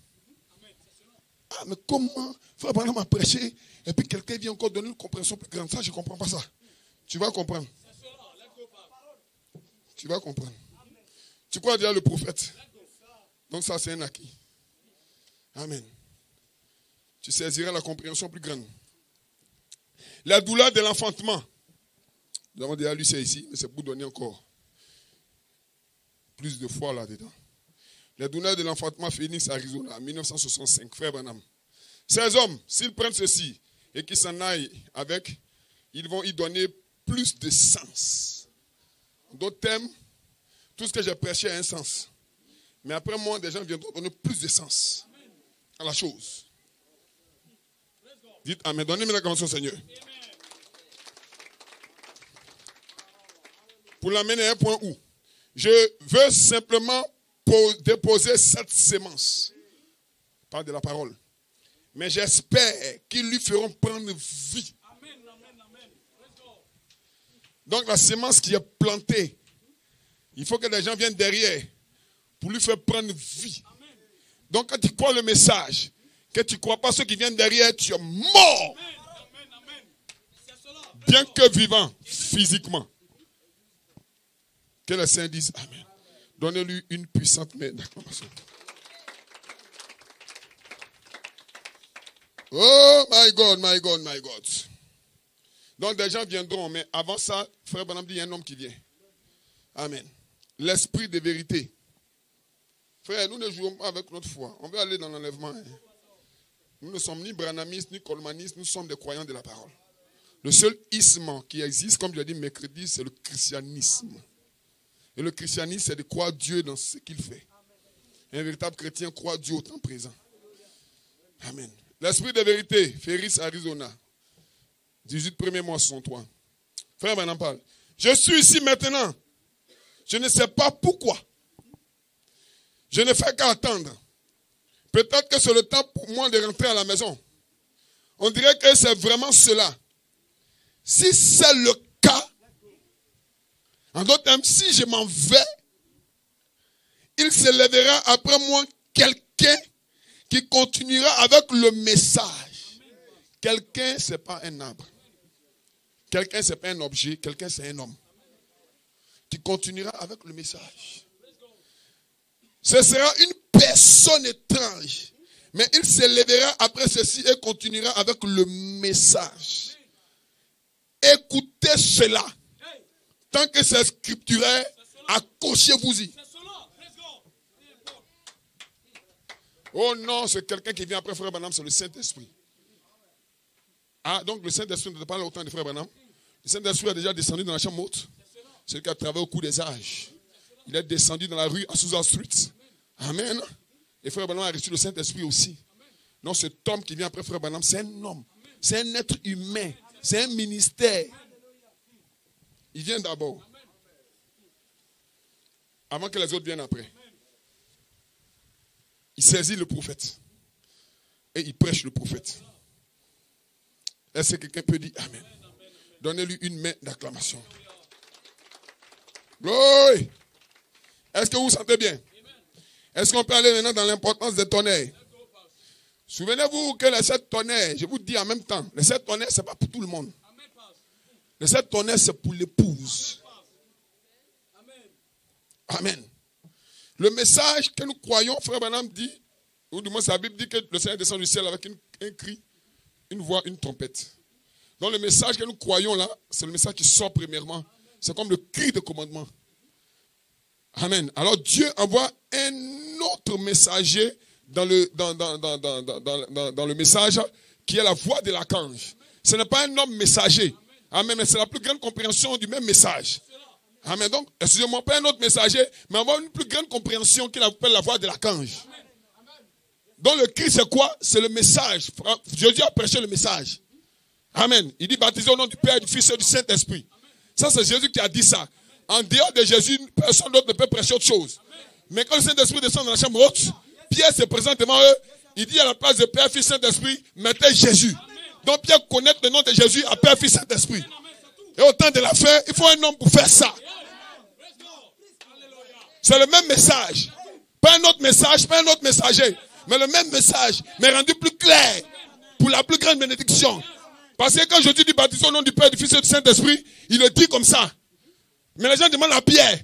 Ah, mais comment frère Branham a prêché et puis quelqu'un vient encore donner une compréhension plus grande? Ça, je ne comprends pas ça. Tu vas comprendre. Tu vas comprendre. Tu crois déjà le prophète. Donc ça, c'est un acquis. Amen. Tu saisiras la compréhension plus grande. La douleur de l'enfantement. Nous avons déjà lu ça ici, mais c'est pour donner encore plus de foi là-dedans. La douleur de l'enfantement, Phoenix, Arizona, 1965, frère Branham. Ces hommes, s'ils prennent ceci et qu'ils s'en aillent avec, ils vont y donner plus de sens. D'autres thèmes, tout ce que j'ai prêché a un sens. Mais après moi, des gens viendront donner plus de sens à la chose. Dites Amen. Donnez-moi la grâce au Seigneur. Pour l'amener à un point où je veux simplement déposer cette sémence. Pas de la parole. Mais j'espère qu'ils lui feront prendre vie. Donc la sémence qui est plantée, il faut que les gens viennent derrière pour lui faire prendre vie. Donc quand tu crois le message, que tu ne crois pas ceux qui viennent derrière, tu es mort. Bien que vivant physiquement. Que les saints disent Amen. Donnez-lui une puissante main d'acclamation. Oh my God, my God, my God. Donc des gens viendront, mais avant ça, frère Branham dit, il y a un homme qui vient. Amen. L'esprit de vérité. Frère, nous ne jouons pas avec notre foi. On veut aller dans l'enlèvement. Hein. Nous ne sommes ni branhamistes, ni colmanistes, nous sommes des croyants de la parole. Le seul isme qui existe, comme je l'ai dit mercredi, c'est le christianisme. Et le christianisme, c'est de croire Dieu dans ce qu'il fait. Un véritable chrétien croit Dieu au temps présent. Amen. L'esprit de vérité, Phoenix, Arizona. 18 premiers mois 63. Frère Branham parle. Je suis ici maintenant. Je ne sais pas pourquoi. Je ne fais qu'à attendre. Peut-être que c'est le temps pour moi de rentrer à la maison. On dirait que c'est vraiment cela. Si c'est le cas, en d'autres termes, si je m'en vais, il se lèvera après moi quelqu'un qui continuera avec le message. Quelqu'un, ce n'est pas un arbre. Quelqu'un, ce n'est pas un objet. Quelqu'un, c'est un homme. Qui continuera avec le message. Ce sera une personne étrange. Mais il se lèvera après ceci et continuera avec le message. Écoutez cela. Tant que c'est scripturaire, accrochez-vous-y. Oh non, c'est quelqu'un qui vient après Frère Branham, c'est le Saint-Esprit. Ah, donc le Saint-Esprit ne parle pas autant de Frère Branham. Le Saint-Esprit a déjà descendu dans la chambre haute. C'est lui qui a travaillé au cours des âges. Il est descendu dans la rue à Sousa Street. Amen. Et Frère Branham a reçu le Saint-Esprit aussi. Non, cet homme qui vient après Frère Branham, c'est un homme. C'est un être humain. C'est un ministère. Il vient d'abord. Avant que les autres viennent après. Il saisit le prophète. Et il prêche le prophète. Est-ce que quelqu'un peut dire Amen? Donnez-lui une main d'acclamation. Glory! Est-ce que vous vous sentez bien? Est-ce qu'on peut aller maintenant dans l'importance des tonnerres? Souvenez-vous que les 7 tonnerres, je vous dis en même temps, les 7 tonnerres, ce n'est pas pour tout le monde. Les 7 tonnerres, c'est pour l'épouse. Amen. Le message que nous croyons, frère Branham dit, ou du moins la Bible dit que le Seigneur descend du ciel avec un cri, une voix, une trompette. Donc le message que nous croyons là, c'est le message qui sort premièrement. C'est comme le cri de commandement. Amen. Alors Dieu envoie un autre messager dans le message qui est la voix de l'archange. Ce n'est pas un homme messager. Amen. Mais c'est la plus grande compréhension du même message. Amen. Donc, excusez-moi, pas un autre messager, mais avoir une plus grande compréhension qu'il appelle la voix de l'archange. Donc le cri c'est quoi? C'est le message. Jésus a prêché le message. Amen. Il dit baptisez au nom du Père, du Fils et du Saint-Esprit. Ça c'est Jésus qui a dit ça. En dehors de Jésus, personne d'autre ne peut prêcher autre chose. Mais quand le Saint-Esprit descend dans la chambre haute, Pierre se présente devant eux. Il dit à la place de Père, Fils, Saint-Esprit, mettez Jésus. Donc Pierre connaît le nom de Jésus à Père, Fils, Saint-Esprit. Et au temps de la fin, il faut un homme pour faire ça. C'est le même message. Pas un autre message, pas un autre messager. Mais le même message, mais rendu plus clair. Pour la plus grande bénédiction. Parce que quand Jésus dit baptisé au nom du Père, du Fils et du Saint-Esprit, il le dit comme ça. Mais les gens demandent à Pierre,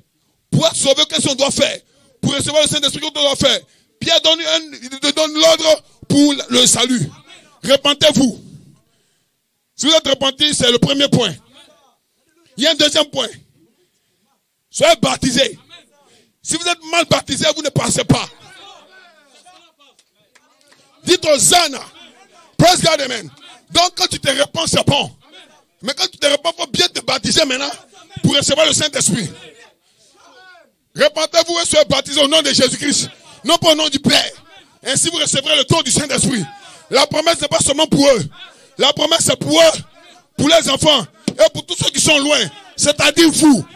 pour être sauvé, qu'est-ce qu'on doit faire? Pour recevoir le Saint-Esprit, qu'est-ce qu'on doit faire? Pierre donne l'ordre pour le salut. Repentez-vous. Si vous êtes repenti, c'est le premier point. Il y a un deuxième point. Soyez baptisés. Si vous êtes mal baptisé, vous ne passez pas. Dites aux Zana. Praise God, amen. Donc quand tu te répands, c'est bon. Mais quand tu te répands, il faut bien te baptiser maintenant pour recevoir le Saint-Esprit. Repentez-vous et soyez baptisés au nom de Jésus-Christ. Non pas au nom du Père. Ainsi vous recevrez le don du Saint-Esprit. La promesse n'est pas seulement pour eux. La promesse c'est pour eux, pour les enfants et pour tous ceux qui sont loin. C'est-à-dire vous.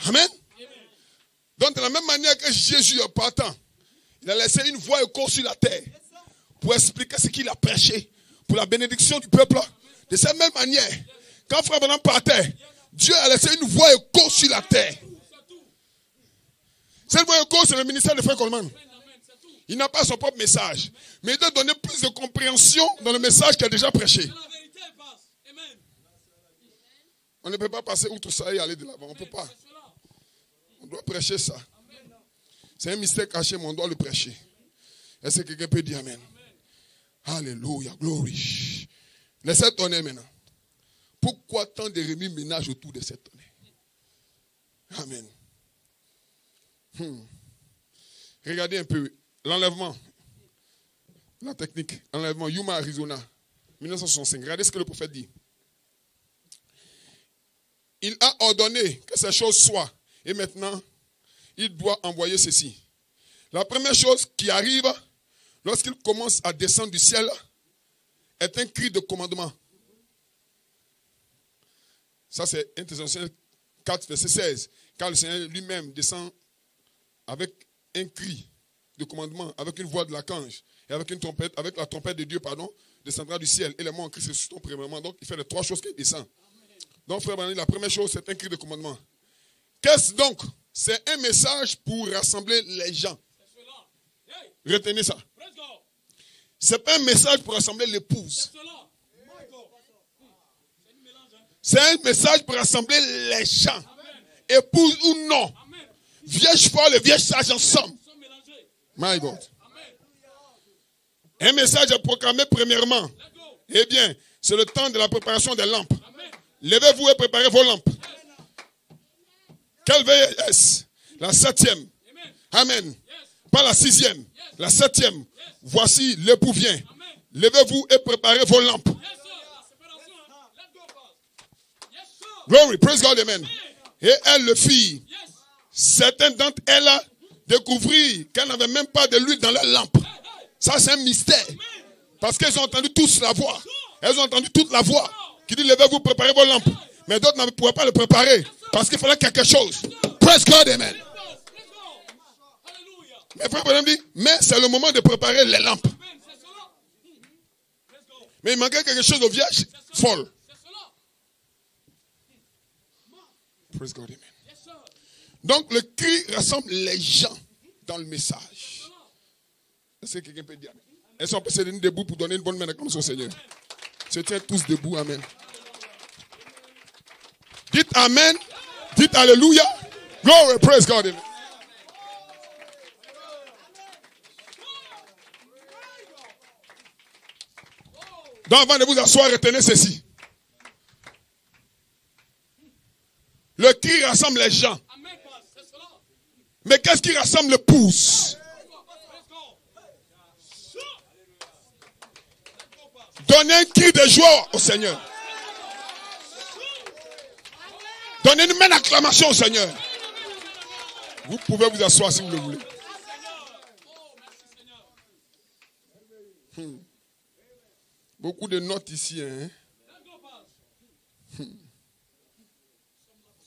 Amen. Donc de la même manière que Jésus est partant, il a laissé une voix écho sur la terre pour expliquer ce qu'il a prêché pour la bénédiction du peuple. De cette même manière, quand Frère Branham partait, Dieu a laissé une voix écho sur la terre. Cette voix écho, c'est le ministère de Frère Coleman. Il n'a pas son propre message, mais il doit donner plus de compréhension dans le message qu'il a déjà prêché. On ne peut pas passer outre ça et aller de l'avant. On ne peut pas. On doit prêcher ça. C'est un mystère caché, mais on doit le prêcher. Est-ce que quelqu'un peut dire Amen? Alléluia, glory. Les 7 tonnerres maintenant. Pourquoi tant de remue-ménage autour de cette tonnerre? Amen. Regardez un peu. L'enlèvement. La technique. Enlèvement. Yuma, Arizona. 1965. Regardez ce que le prophète dit. Il a ordonné que ces choses soient. Et maintenant, il doit envoyer ceci. La première chose qui arrive lorsqu'il commence à descendre du ciel est un cri de commandement. Ça, c'est 1 Thessaloniciens 4, verset 16. Car le Seigneur lui-même descend avec un cri de commandement, avec une voix de l'archange et avec une trompette, avec la trompette de Dieu, descendra du ciel. Et les morts en Christ ressusciteront premièrement. Donc, il fait les 3 choses qui descendent. Donc, frère Branham, la première chose, c'est un cri de commandement. Qu'est-ce donc? C'est un message pour rassembler les gens. Retenez ça. Ce n'est pas un message pour rassembler l'épouse. C'est un message pour rassembler les gens. Épouse ou non. Vierge folle et vierge sage ensemble. My God. Un message à proclamer premièrement. Eh bien, c'est le temps de la préparation des lampes. Levez-vous et préparez vos lampes. Quelle veille est-ce? La 7e. Amen. Pas la 6e. La 7e. Voici l'époux vient. Levez-vous et préparez vos lampes. Glory, praise God, amen. Et elle le fit. Certaines d'entre elles découvrirent qu'elle n'avait même pas de l'huile dans leur lampe. Ça, c'est un mystère. Parce qu'elles ont entendu tous la voix. Elles ont entendu toute la voix qui dit, levez-vous, préparez vos lampes. Mais d'autres ne pouvaient pas le préparer parce qu'il fallait quelque chose. Praise God, amen. Mais frère Branham dit, mais c'est le moment de préparer les lampes. Mais il manquait quelque chose aux vierges folles. Praise God, amen. Donc le cri rassemble les gens dans le message. Est-ce que quelqu'un peut dire amen? Est-ce qu'on peut se tenir debout pour donner une bonne main d'acclamation au Seigneur? Se tiens tous debout, amen. Dites amen. Dites alléluia. Glory, praise God, amen. Donc avant de vous asseoir, retenez ceci. Le cri rassemble les gens. Mais qu'est-ce qui rassemble le pouce? Donnez un cri de joie au Seigneur. Donnez une main d'acclamation au Seigneur. Vous pouvez vous asseoir si vous le voulez. Beaucoup de notes ici. Hein?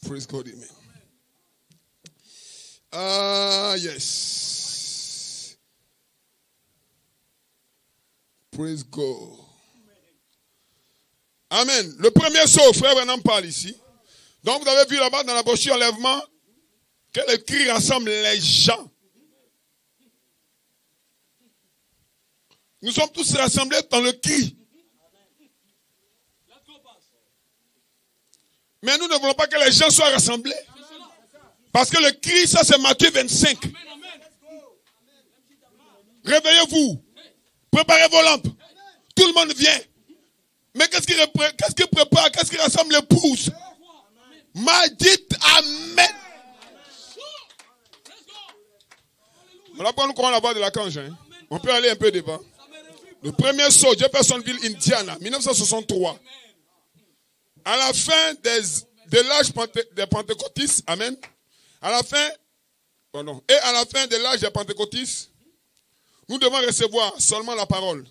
Praise God, amen. Ah, yes. Praise God. Amen. Le premier saut, frère Branham parle ici. Donc vous avez vu là-bas dans la brochure enlèvement que le cri rassemble les gens. Nous sommes tous rassemblés dans le cri. Mais nous ne voulons pas que les gens soient rassemblés. Parce que le cri, ça c'est Matthieu 25. Réveillez-vous. Préparez vos lampes. Tout le monde vient. Mais qu'est-ce qui prépare? Qu'est-ce qui rassemble les pouces? Dites amen. Voilà pourquoi nous croyons la voix de l'archange. Hein? On peut aller un peu devant. Le premier saut, Jeffersonville, Indiana, 1963. À la fin de l'âge des pentecôtistes, amen. À la fin de l'âge des pentecôtistes, nous devons recevoir seulement la parole.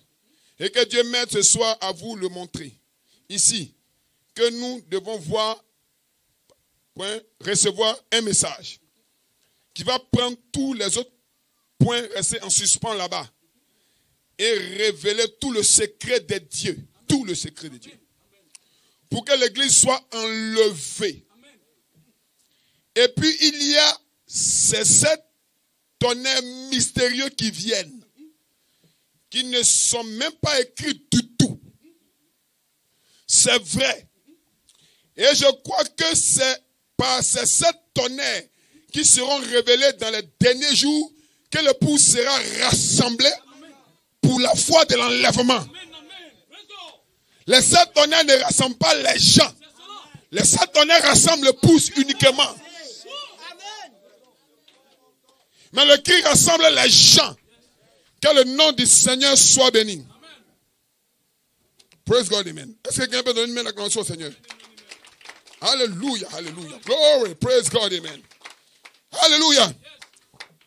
Et que Dieu m'aide ce soir à vous le montrer. Ici, que nous devons recevoir un message qui va prendre tous les autres points restés en suspens là-bas et révéler tout le secret de Dieu. Tout le secret de Dieu. Pour que l'église soit enlevée. Et puis il y a ces 7 tonnerres mystérieux qui viennent, qui ne sont même pas écrits du tout. C'est vrai. Et je crois que c'est par ces 7 tonnerres qui seront révélés dans les derniers jours que le pouce sera rassemblé pour la foi de l'enlèvement. Les 7 tonnerres ne rassemblent pas les gens. Les 7 tonnerres rassemblent le pouce uniquement. Mais le cri rassemble les gens. Que le nom du Seigneur soit béni. Praise God, amen. Est-ce que quelqu'un peut donner une main d'acclamation au Seigneur? Alléluia, alléluia. Glory, praise God, amen. Alléluia.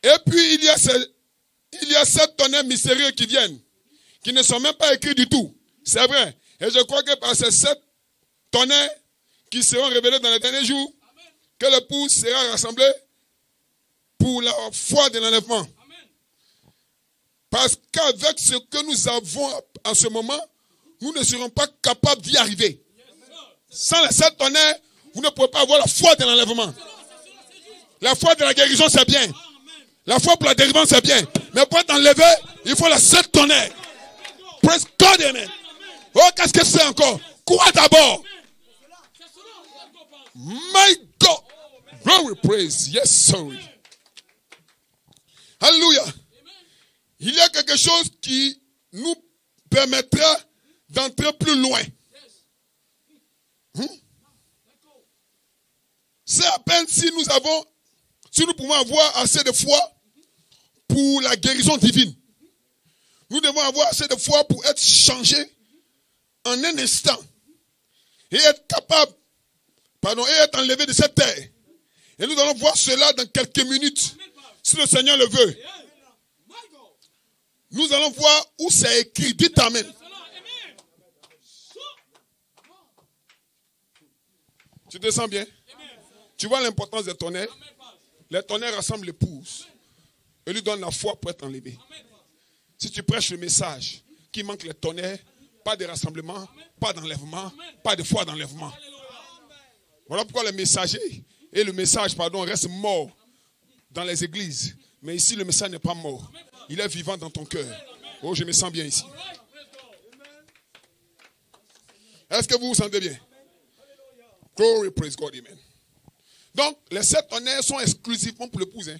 Et puis il y a 7 tonnerres mystérieux qui viennent, qui ne sont même pas écrits du tout. C'est vrai. Et je crois que par ces 7 tonnerres qui seront révélés dans les derniers jours, que le pouce sera rassemblé pour la foi de l'enlèvement. Parce qu'avec ce que nous avons en ce moment, nous ne serons pas capables d'y arriver. Sans les 7 tonnerres, vous ne pouvez pas avoir la foi de l'enlèvement. La foi de la guérison, c'est bien. La foi pour la délivrance, c'est bien. Mais pour être enlevé, il faut la 7 tonnerres. Praise God, amen. Oh, qu'est-ce que c'est encore? Crois d'abord. My God. Glory, praise. Yes, sorry. Alléluia. Il y a quelque chose qui nous permettra d'entrer plus loin. C'est à peine si nous pouvons avoir assez de foi pour la guérison divine. Nous devons avoir assez de foi pour être changés en un instant et être capable, et être enlevé de cette terre. Et nous allons voir cela dans quelques minutes, si le Seigneur le veut. Nous allons voir où c'est écrit. Dites amen. Tu te sens bien? Tu vois l'importance des tonnerres? Les tonnerres rassemblent l'épouse et lui donnent la foi pour être enlevé. Si tu prêches le message qui manque les tonnerres, pas de rassemblement, pas d'enlèvement, pas de foi d'enlèvement. Voilà pourquoi le messager et le message, restent morts dans les églises. Mais ici, le message n'est pas mort. Il est vivant dans ton cœur. Oh, je me sens bien ici. Est-ce que vous vous sentez bien? Glory, praise God, amen. Donc, les 7 tonnerres sont exclusivement pour l'épouse. Hein.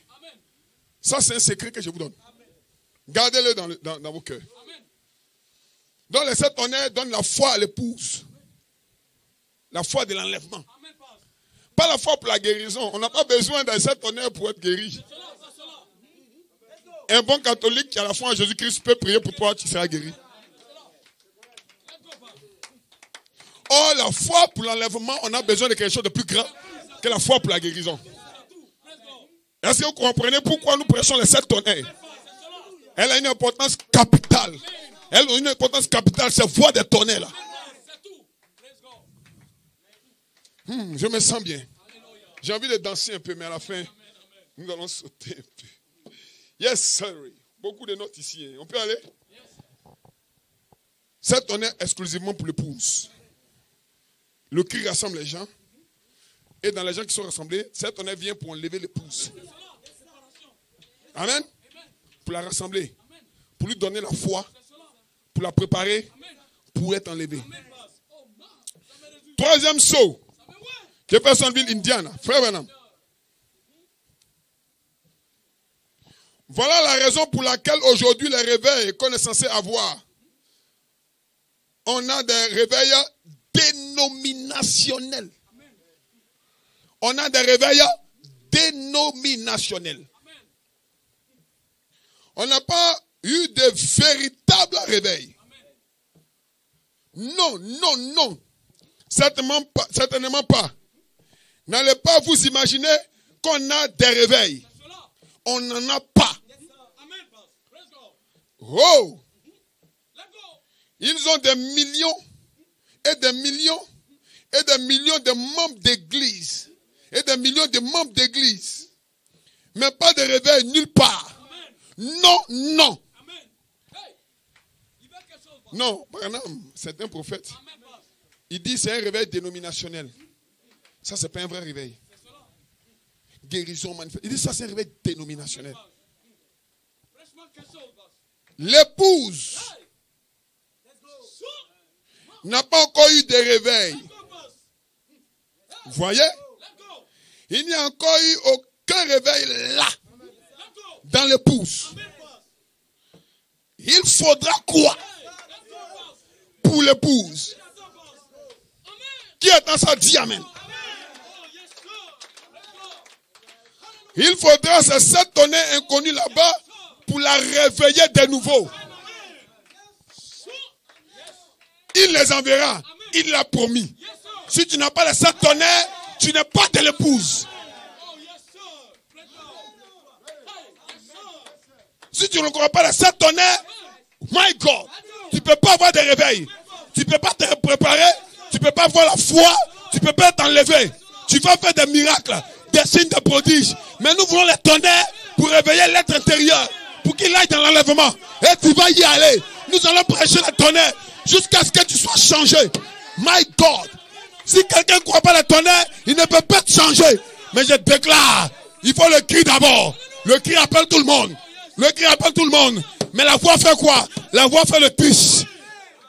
Ça, c'est un secret que je vous donne. Gardez-le dans vos cœurs. Donc, les 7 tonnerres donnent la foi à l'épouse. La foi de l'enlèvement. Pas la foi pour la guérison. On n'a pas besoin d'un 7 tonnerres pour être guéri. Un bon catholique qui a la foi en Jésus-Christ peut prier pour toi, tu seras guéri. Or, la foi pour l'enlèvement, on a besoin de quelque chose de plus grand que la foi pour la guérison. Est-ce que vous comprenez pourquoi nous prêchons les 7 tonnerres? Elle a une importance capitale. Elle a une importance capitale, cette voix des tonnerres là. Je me sens bien. J'ai envie de danser un peu, mais à la fin, nous allons sauter un peu. Yes, sir. Beaucoup de notes ici. On peut aller? Cette tonnerre exclusivement pour l'épouse. Le cri rassemble les gens. Et dans les gens qui sont rassemblés, cette tonnerre vient pour enlever l'épouse. Amen. Pour la rassembler. Pour lui donner la foi. Pour la préparer. Pour être enlevée. Troisième saut. Jeffersonville, Indiana. Frère Branham. Voilà la raison pour laquelle aujourd'hui les réveils qu'on est censé avoir, on a des réveils dénominationnels. On a des réveils dénominationnels. On n'a pas eu de véritables réveils. Non, non, non. Certainement pas. N'allez pas vous imaginer qu'on a des réveils. On n'en a pas. Oh! Ils ont des millions et des millions et des millions de membres d'église. Et des millions de membres d'église. Mais pas de réveil nulle part. Non, non. Non, c'est un prophète. Il dit c'est un réveil dénominationnel. Ça, c'est pas un vrai réveil. Guérison manifeste. Il dit ça, c'est un réveil dénominationnel. L'épouse n'a pas encore eu de réveil. Vous voyez? Il n'y a encore eu aucun réveil là, dans l'épouse. Il faudra quoi pour l'épouse? Qui attend ça dit amen. Il faudra ces 7 tonnerres inconnus là-bas pour la réveiller de nouveau. Il les enverra. Il l'a promis. Si tu n'as pas les 7 tonnerres, tu n'es pas de l'épouse. Si tu ne crois pas les 7 tonnerres, my God, tu ne peux pas avoir de réveil. Tu ne peux pas te préparer. Tu ne peux pas avoir la foi. Tu ne peux pas t'enlever. Tu vas faire des miracles, des signes de prodiges. Mais nous voulons les tonnerres pour réveiller l'être intérieur. Pour qu'il aille dans l'enlèvement. Et tu vas y aller. Nous allons prêcher les tonnerres jusqu'à ce que tu sois changé. My God. Si quelqu'un ne croit pas les tonnerres, il ne peut pas te changer. Mais je déclare, il faut le cri d'abord. Le cri appelle tout le monde. Le cri appelle tout le monde. Mais la voix fait quoi? La voix fait le twist.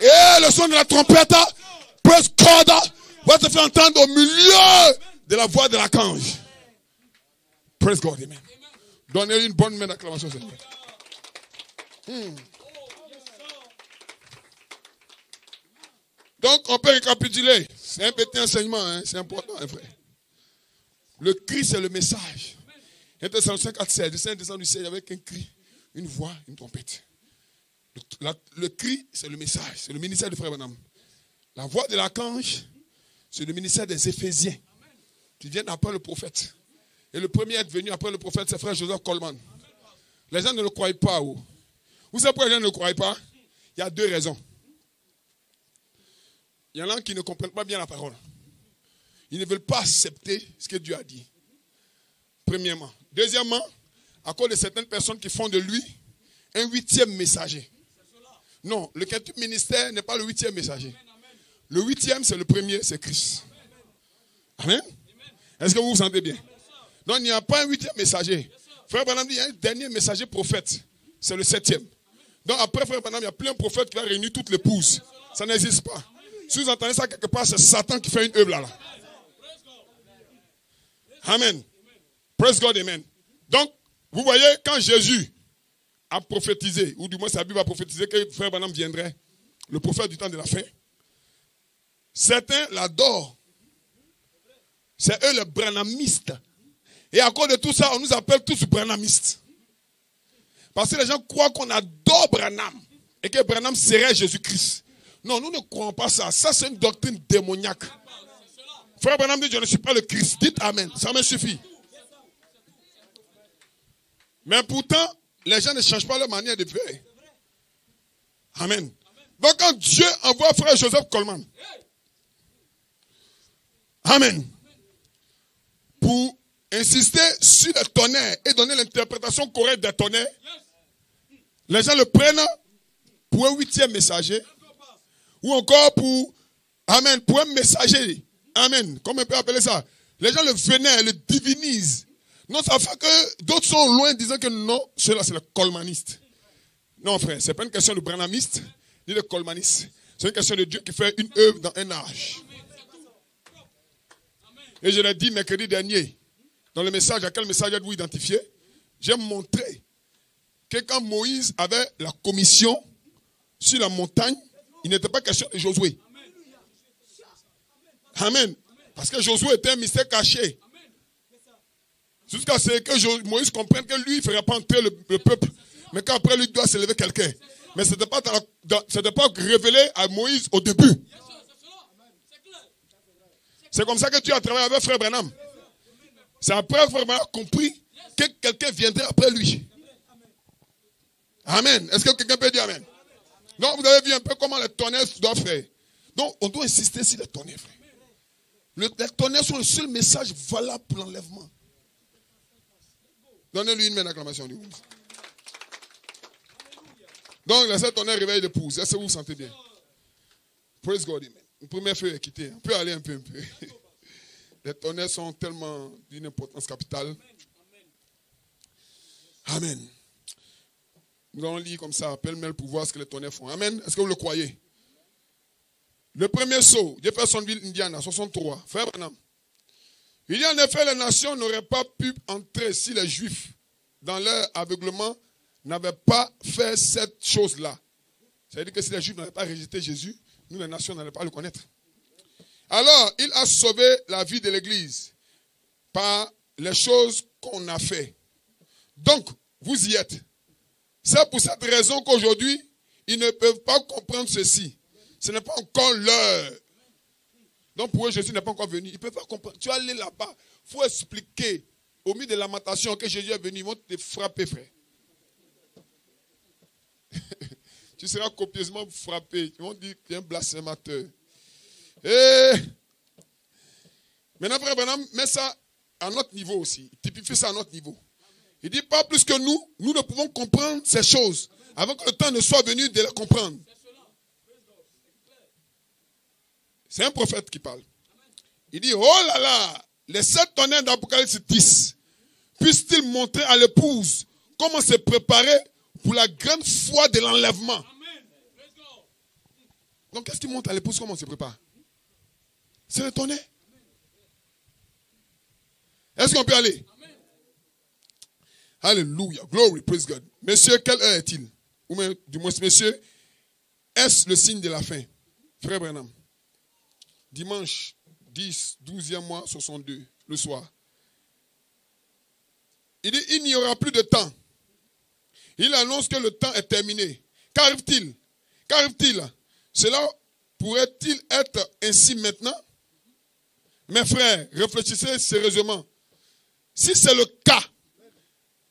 Et le son de la trompette, praise God, va se faire entendre au milieu de la voix de l'archange. Praise God, amen. Donnez une bonne main d'acclamation, Seigneur. Donc, on peut récapituler. C'est un petit enseignement, hein? C'est important, hein, frère. Le cri, c'est le message. Et Thessaloniciens 4:16, le Saint descend du ciel avec un cri, une voix, une trompette. Le cri, c'est le message. C'est le ministère du frère Branham. La voix de l'archange, c'est le ministère des Éphésiens, qui viennent après le prophète. Et le premier à être venu après le prophète, c'est frère Joseph Coleman. Les gens ne le croient pas. Oh. Vous savez pourquoi les gens ne croient pas? Il y a deux raisons. Il y en a qui ne comprennent pas bien la parole. Ils ne veulent pas accepter ce que Dieu a dit. Premièrement. Deuxièmement, à cause de certaines personnes qui font de lui un 8e messager. Non, le 4e ministère n'est pas le 8e messager. Le 8e, c'est le premier, c'est Christ. Amen. Est-ce que vous vous sentez bien? Donc, il n'y a pas un 8e messager. Frère Branham dit, il y a un dernier messager prophète. C'est le 7e. Donc, après Frère Branham, il y a plein de prophètes qui va réunir toutes les épouses. Ça n'existe pas. Si vous entendez ça quelque part, c'est Satan qui fait une œuvre là. Amen. Praise God, amen. Donc, vous voyez, quand Jésus a prophétisé, ou du moins sa Bible a prophétisé que Frère Branham viendrait, le prophète du temps de la fin, certains l'adorent. C'est eux les branhamistes. Et à cause de tout ça, on nous appelle tous branhamistes. Parce que les gens croient qu'on adore Branham et que Branham serait Jésus-Christ. Non, nous ne croyons pas ça. Ça, c'est une doctrine démoniaque. Frère Branham dit, je ne suis pas le Christ. Dites Amen. Ça me suffit. Mais pourtant, les gens ne changent pas leur manière de faire. Amen. Donc quand Dieu envoie Frère Joseph Coleman, Amen, pour insister sur le tonnerre et donner l'interprétation correcte des tonnerres, les gens le prennent pour un 8e messager, ou encore pour, Amen, pour un messager. Amen. Comment on peut appeler ça? Les gens le vénèrent, le divinisent. Non, ça fait que d'autres sont loin disant que non, cela c'est le colmaniste. Non, frère, ce n'est pas une question de branhamiste, ni de colmaniste. C'est une question de Dieu qui fait une œuvre dans un âge. Et je l'ai dit mercredi dernier, dans le message, à quel message êtes-vous identifié? J'ai montré que quand Moïse avait la commission sur la montagne, il n'était pas question de Josué. Amen. Parce que Josué était un mystère caché. Jusqu'à ce que Moïse comprenne que lui, il ne ferait pas entrer le peuple. Mais qu'après lui doit s'élever quelqu'un. Mais ce n'était pas révélé à Moïse au début. C'est comme ça que tu as travaillé avec Frère Branham. C'est après Frère Branham a compris que quelqu'un viendrait après lui. Amen. Est-ce que quelqu'un peut dire Amen? Donc vous avez vu un peu comment les tonnerres doivent faire. Donc on doit insister sur les tonnerres, frère. Les tonnerres sont le seul message valable pour l'enlèvement. Donnez-lui une main d'acclamation. Donc, les 7 tonnerres réveillent l'épouse. Est-ce que vous vous sentez bien? Praise God, amen. Le premier feu est quitté. On peut aller un peu. Les tonnerres sont tellement d'une importance capitale. Amen. Nous allons lire comme ça, pêle-mêle pour voir ce que les tonnerres font. Amen. Est-ce que vous le croyez? Le premier saut, Jeffersonville, Indiana, 63. Frère Branham. Il dit en effet, les nations n'auraient pas pu entrer si les Juifs, dans leur aveuglement, n'avaient pas fait cette chose-là. C'est-à-dire que si les Juifs n'avaient pas rejeté Jésus, nous, les nations, n'allaient pas le connaître. Alors, il a sauvé la vie de l'Église par les choses qu'on a fait. Donc, vous y êtes. C'est pour cette raison qu'aujourd'hui, ils ne peuvent pas comprendre ceci. Ce n'est pas encore l'heure. Donc pour eux, Jésus n'est pas encore venu. Ils ne peuvent pas comprendre. Tu vas aller là-bas. Il faut expliquer au milieu de la lamentation que Jésus est venu. Ils vont te frapper, frère. Tu seras copieusement frappé. Ils vont dire que tu es un blasphémateur. Et maintenant, frère Branham met ça à notre niveau aussi. Il typifie ça à notre niveau. Il dit pas plus que nous ne pouvons comprendre ces choses avant que le temps ne soit venu de les comprendre. C'est un prophète qui parle. Il dit, oh là là, les 7 tonnerres d'Apocalypse 10, puissent-ils montrer à l'épouse comment se préparer pour la grande foi de l'enlèvement? Donc, qu'est-ce qui montre à l'épouse comment on se prépare? C'est le tonnerre. Est-ce qu'on peut aller? Alléluia. Glory, praise God. Messieurs, quelle heure est-il? Ou même, du moins, messieurs, est-ce le signe de la fin? Frère Branham. Dimanche 10, 12e mois, 62, le soir. Il dit, il n'y aura plus de temps. Il annonce que le temps est terminé. Qu'arrive-t-il? Qu'arrive-t-il? Cela pourrait-il être ainsi maintenant? Mes frères, réfléchissez sérieusement. Si c'est le cas,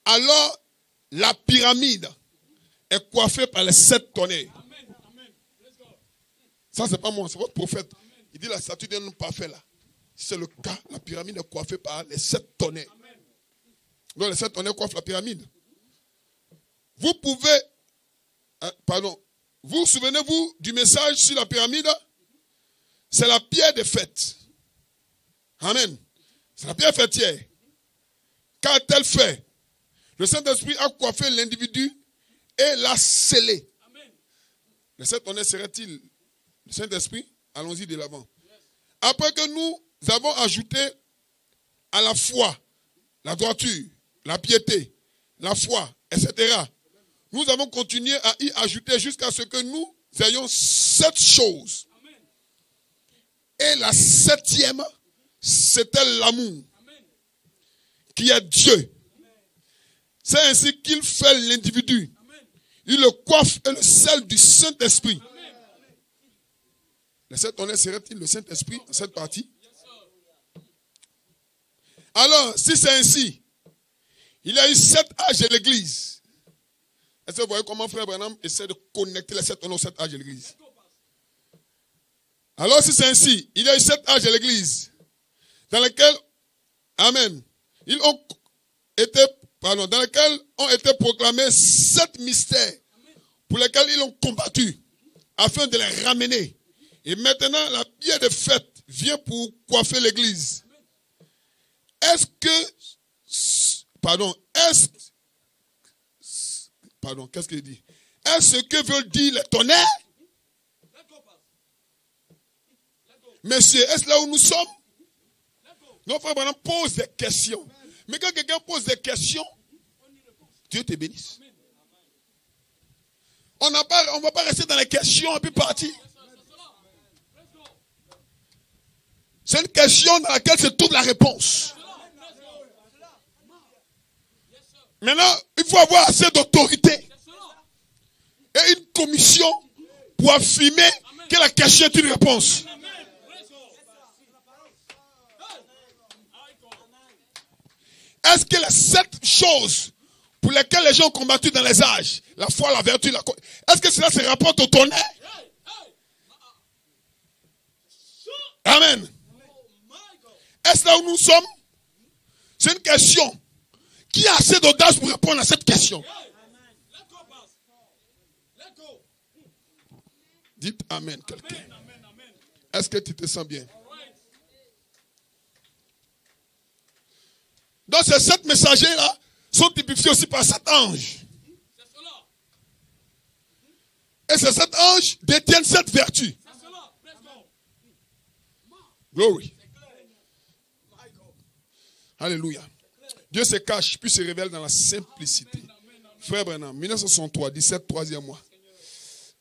alors la pyramide est coiffé par les 7 tonnerres. Ça, c'est pas moi, c'est votre prophète. Il dit la statue d'un homme parfait là. Si c'est le cas, la pyramide est coiffée par les 7 tonnerres. Donc les 7 tonnerres coiffent la pyramide. Vous pouvez, vous souvenez-vous du message sur la pyramide? C'est la pierre de fête. Amen. C'est la pierre fêtière. Qu'a-t-elle fait? Le Saint-Esprit a coiffé l'individu et l'a scellé. Les 7 tonnerres seraient-ils le Saint-Esprit? Allons-y de l'avant. Après que nous avons ajouté à la foi, la droiture, la piété, la foi, etc. Nous avons continué à y ajouter jusqu'à ce que nous ayons 7 choses. Et la 7e, c'était l'amour, qui est Dieu. C'est ainsi qu'il fait l'individu. Il le coiffe et le scelle du Saint-Esprit. Les 7 tonnerres seraient-ils le Saint-Esprit dans cette partie? Alors, si c'est ainsi, il y a eu 7 âges de l'Église. Est-ce que vous voyez comment Frère Branham essaie de connecter les 7 tonnerres aux 7 âges de l'Église? Alors, si c'est ainsi, il y a eu 7 âges de l'Église, dans lesquels, amen, dans lesquels ont été proclamés 7 mystères pour lesquels ils ont combattu afin de les ramener. Et maintenant, la pierre de fête vient pour coiffer l'Église. Qu'est-ce qu'il dit? Est-ce que veulent dire les tonnerres? Messieurs, est-ce là où nous sommes? Notre frère Branham pose des questions. Mais quand quelqu'un pose des questions, Dieu te bénisse. On ne va pas rester dans les questions et puis partir. C'est une question dans laquelle se trouve la réponse. Maintenant, il faut avoir assez d'autorité et une commission pour affirmer que la question est une réponse. Est-ce que les 7 choses pour lesquelles les gens ont combattu dans les âges, la foi, la vertu, est-ce que cela se rapporte au tonnerre? Amen. Est-ce là où nous sommes? C'est une question. Qui a assez d'audace pour répondre à cette question? Dites Amen, quelqu'un. Est-ce que tu te sens bien? Donc ces 7 messagers-là sont typifiés aussi par 7 anges. Et ces 7 anges détiennent cette vertu. Glory. Alléluia. Dieu se cache puis se révèle dans la simplicité. Frère Branham, 1963, 17, 3e mois.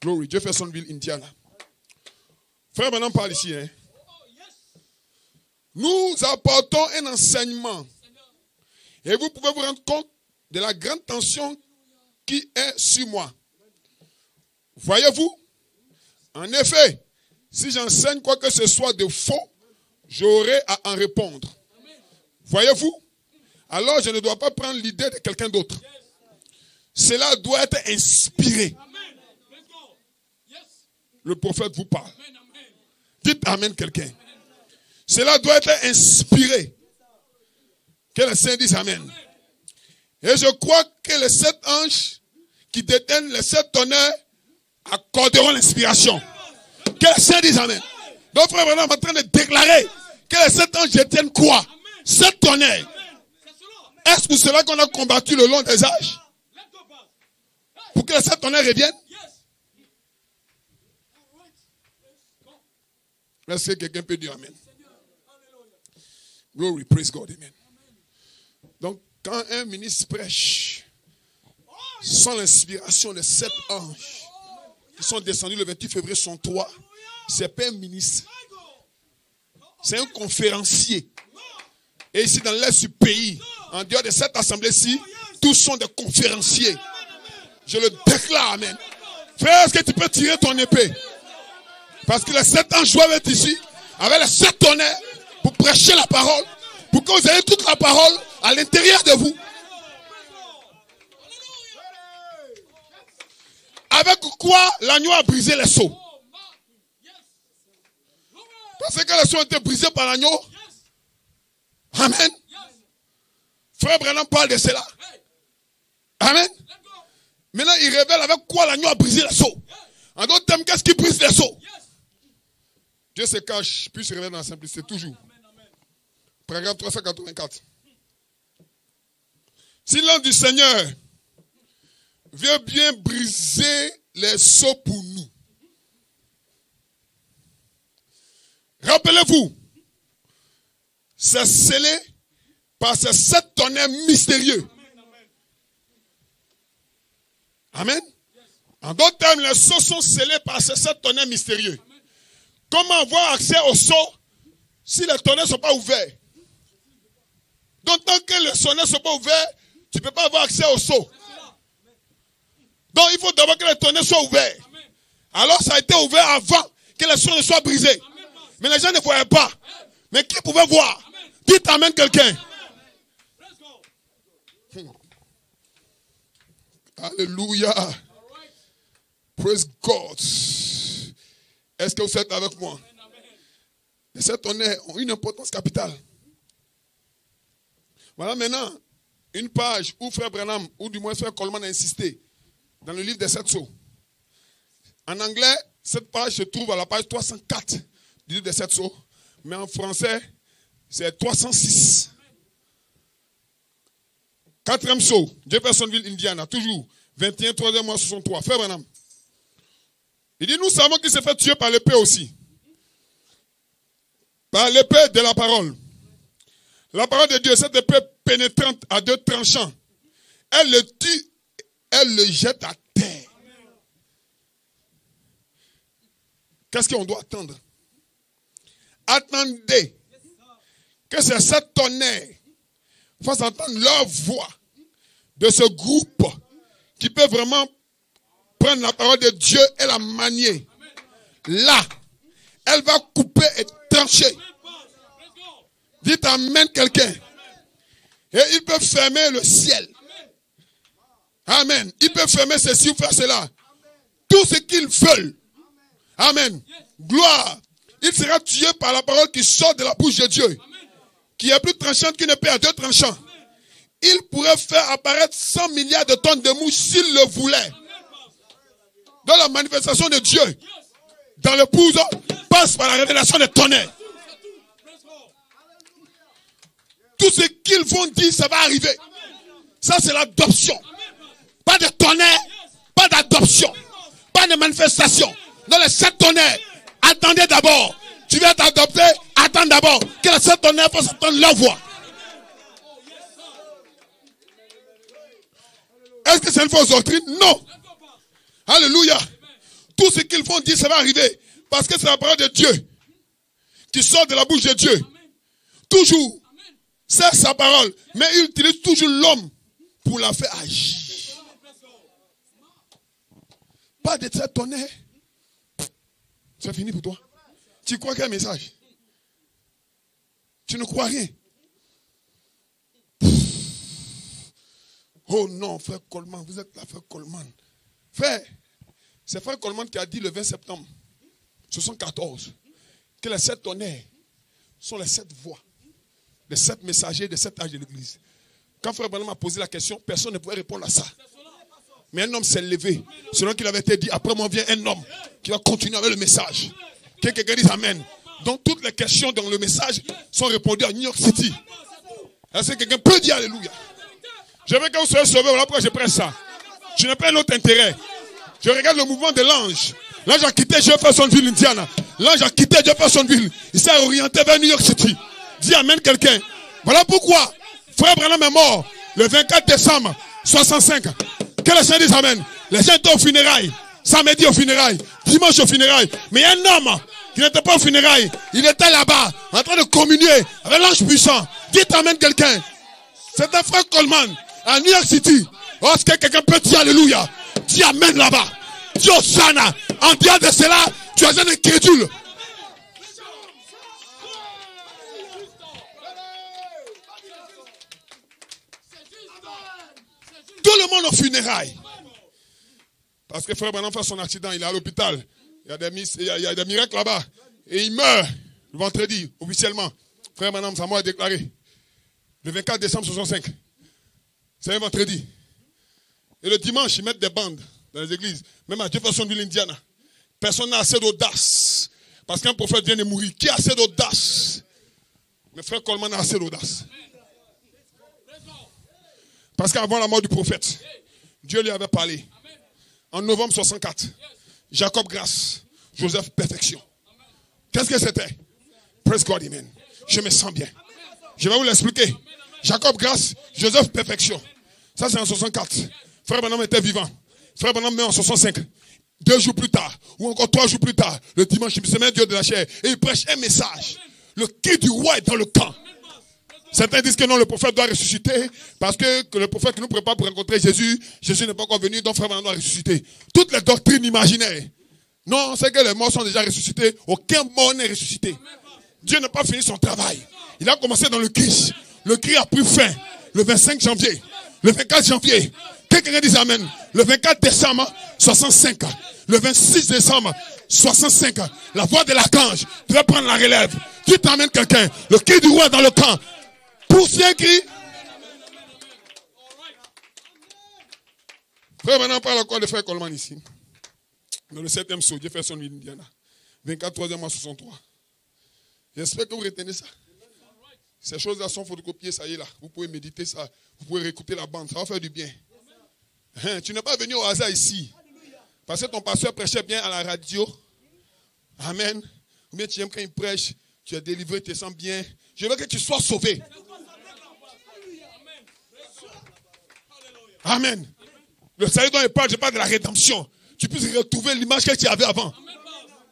Glory. Jeffersonville, Indiana. Frère Branham parle ici. Hein? Nous apportons un enseignement. Et vous pouvez vous rendre compte de la grande tension qui est sur moi. Voyez-vous? En effet, si j'enseigne quoi que ce soit de faux, j'aurai à en répondre. Voyez-vous? Alors je ne dois pas prendre l'idée de quelqu'un d'autre. Cela doit être inspiré. Le prophète vous parle. Dites Amen quelqu'un. Cela doit être inspiré. Que les saints disent Amen. Et je crois que les 7 anges qui détiennent les 7 tonnerres accorderont l'inspiration. Que les saints disent Amen. Donc frère Branham est en train de déclarer que les 7 anges détiennent quoi? 7 tonnerres. Est-ce pour cela qu'on a combattu le long des âges? Pour que les 7 tonnerres reviennent? Est-ce que quelqu'un peut dire Amen? Glory, praise God, Amen. Donc, quand un ministre prêche sans l'inspiration des 7 anges qui sont descendus le 28 février 63, c'est pas un ministre. C'est un conférencier. Et ici, dans l'est du pays, en dehors de cette assemblée-ci, tous sont des conférenciers. Je le déclare, amen. Frère, est-ce que tu peux tirer ton épée? Parce que les 7 anges doivent être ici, avec les 7 tonnerres, pour prêcher la parole, pour que vous ayez toute la parole à l'intérieur de vous. avec quoi l'agneau a brisé les seaux? Parce que les seaux ont été brisés par l'agneau. Amen. Frère Branham parle de cela. Amen. Maintenant, il révèle avec quoi l'agneau a brisé les seaux. En d'autres termes, qu'est-ce qui brise les seaux? Dieu se cache, puis se révèle dans la simplicité, toujours. Paragraphe 384. Si l'ange du Seigneur vient bien briser les seaux pour nous. Rappelez-vous, c'est scellé par ces 7 tonnerres mystérieux. Amen. En d'autres termes, les seaux sont scellés par ces 7 tonnerres mystérieux. Comment avoir accès aux seaux si les tonnerres ne sont pas ouverts? Donc, tant que les tonnerres ne sont pas ouverts, tu ne peux pas avoir accès aux seaux. Donc, il faut d'abord que les tonnerres soient ouverts. Alors, ça a été ouvert avant que les seaux ne soient brisés. Mais les gens ne voyaient pas. Mais qui pouvait voir? Dites amen quelqu'un. Alléluia. Praise God. Est-ce que vous êtes avec moi? Les 7 tonnerres ont une importance capitale. Voilà maintenant une page où Frère Branham, ou du moins Frère Coleman a insisté dans le livre des 7 sceaux. En anglais, cette page se trouve à la page 304 du livre des 7 sceaux. Mais en français, c'est 306. 4e sceau, Jeffersonville, Indiana, toujours 21, 3e mois 63. Frère Branham. Il dit, nous savons qu'il s'est fait tuer par l'épée aussi. Par l'épée de la parole. La parole de Dieu, cette épée pénétrante à 2 tranchants. Elle le tue, elle le jette à terre. Qu'est-ce qu'on doit attendre? Attendez que ces 7 tonnerres fassent entendre leur voix de ce groupe qui peut vraiment prendre la parole de Dieu et la manier. Là, elle va couper et trancher. Dites amen quelqu'un. Et il peut fermer le ciel. Amen. Il peut fermer ceci ou faire cela. Tout ce qu'ils veulent. Amen. Gloire. Il sera tué par la parole qui sort de la bouche de Dieu. Qui est plus tranchante qu'une épée à 2 tranchants. Il pourrait faire apparaître 100 milliards de tonnes de mouches s'il le voulait. Dans la manifestation de Dieu, dans le pouce, passe par la révélation des tonnerres. Tout ce qu'ils vont dire, ça va arriver. Ça, c'est l'adoption. Pas de tonnerre, pas d'adoption, pas de manifestation. Dans les 7 tonnerres, attendez d'abord. Tu viens t'adopter, attends d'abord que les 7 tonnerres fassent entendre leur voix. Est-ce que c'est une fausse doctrine? Non. Alléluia. Tout ce qu'ils vont dire, ça va arriver. Parce que c'est la parole de Dieu qui sort de la bouche de Dieu. Toujours. C'est sa parole. Mais il utilise toujours l'homme pour la faire agir. Pas de 7 tonnerres. C'est fini pour toi. Tu crois qu'il y a un message? Tu ne crois rien. Oh non, frère Coleman, vous êtes là, frère Coleman. Frère, c'est frère Coleman qui a dit le 20 septembre 1974 que les 7 tonnerres sont les 7 voix, les 7 messagers des 7 âges de l'église. Quand frère Branham a posé la question, personne ne pouvait répondre à ça. Mais un homme s'est levé, selon qu'il avait été dit, après moi vient un homme qui va continuer avec le message. Que quelqu'un dise amen. Donc toutes les questions dans le message sont répondues à New York City. Est-ce que quelqu'un peut dire alléluia? Je veux que vous soyez sauvés, voilà pourquoi je presse ça. Je n'ai pas un autre intérêt. Je regarde le mouvement de l'ange. L'ange a quitté Jeffersonville, Indiana. L'ange a quitté Jeffersonville. Il s'est orienté vers New York City. Dis amen quelqu'un. Voilà pourquoi frère Branham est mort le 24 décembre 65. Que les gens disent amen. Les gens étaient aux funérailles. Samedi aux funérailles. Dimanche aux funérailles. Mais il y a un homme qui n'était pas aux funérailles. Il était là-bas en train de communier avec l'ange puissant. Dites amen quelqu'un. C'est un frère Coleman à New York City. Oh, est-ce que quelqu'un peut dire alléluia? Dis amen là-bas. Dis Hosanna. En dehors de cela, tu es un incrédule. Tout le monde aux funérailles. Parce que frère Branham fait son accident, il est à l'hôpital. Il y a des miracles là-bas. Et il meurt le vendredi, officiellement. Frère Branham, sa mort est déclarée. Le 24 décembre 65. C'est un vendredi. Et le dimanche, ils mettent des bandes dans les églises. Même à Jeffersonville, Indiana. Personne n'a assez d'audace. Parce qu'un prophète vient de mourir. Qui a assez d'audace? Mais frère Coleman a assez d'audace. Parce qu'avant la mort du prophète, Dieu lui avait parlé. En novembre 64. Jacob grâce. Joseph perfection. Qu'est-ce que c'était? Praise God, amen. Je me sens bien. Je vais vous l'expliquer. Jacob grâce. Joseph perfection. Ça c'est en 64. Frère Branham était vivant. Frère Branham meurt en 65. 2 jours plus tard, ou encore 3 jours plus tard, le dimanche, il se met Dieu de la chair et il prêche un message. Le cri du roi est dans le camp. Certains disent que non, le prophète doit ressusciter parce que le prophète qui nous prépare pour rencontrer Jésus, Jésus n'est pas encore venu, donc frère Branham doit ressusciter. Toutes les doctrines imaginaires. Non, c'est que les morts sont déjà ressuscités. Aucun mort n'est ressuscité. Dieu n'a pas fini son travail. Il a commencé dans le Christ. Le cri a pris fin le 25 janvier, le 24 janvier. Quelqu'un dit amen. Le 24 décembre 65. Le 26 décembre 65. La voix de l'archange devait prendre la relève. Tu t'emmènes quelqu'un. Le cri du roi dans le camp. Poussez un cri. Frère, maintenant parle encore de frère Coleman ici. Dans le 7e saut, Jeffersonville, Indiana. 24 3e mois 63. J'espère que vous retenez ça. Ces choses-là sont photocopiées, ça y est là. Vous pouvez méditer ça. Vous pouvez réécouter la bande. Ça va faire du bien. Tu n'es pas venu au hasard ici. Parce que ton pasteur prêchait bien à la radio. Amen. Ou bien tu aimes quand il prêche, tu es délivré, tu te sens bien. Je veux que tu sois sauvé. Amen. Le salut dont il parle, je parle de la rédemption. Tu puisses retrouver l'image que tu avais avant.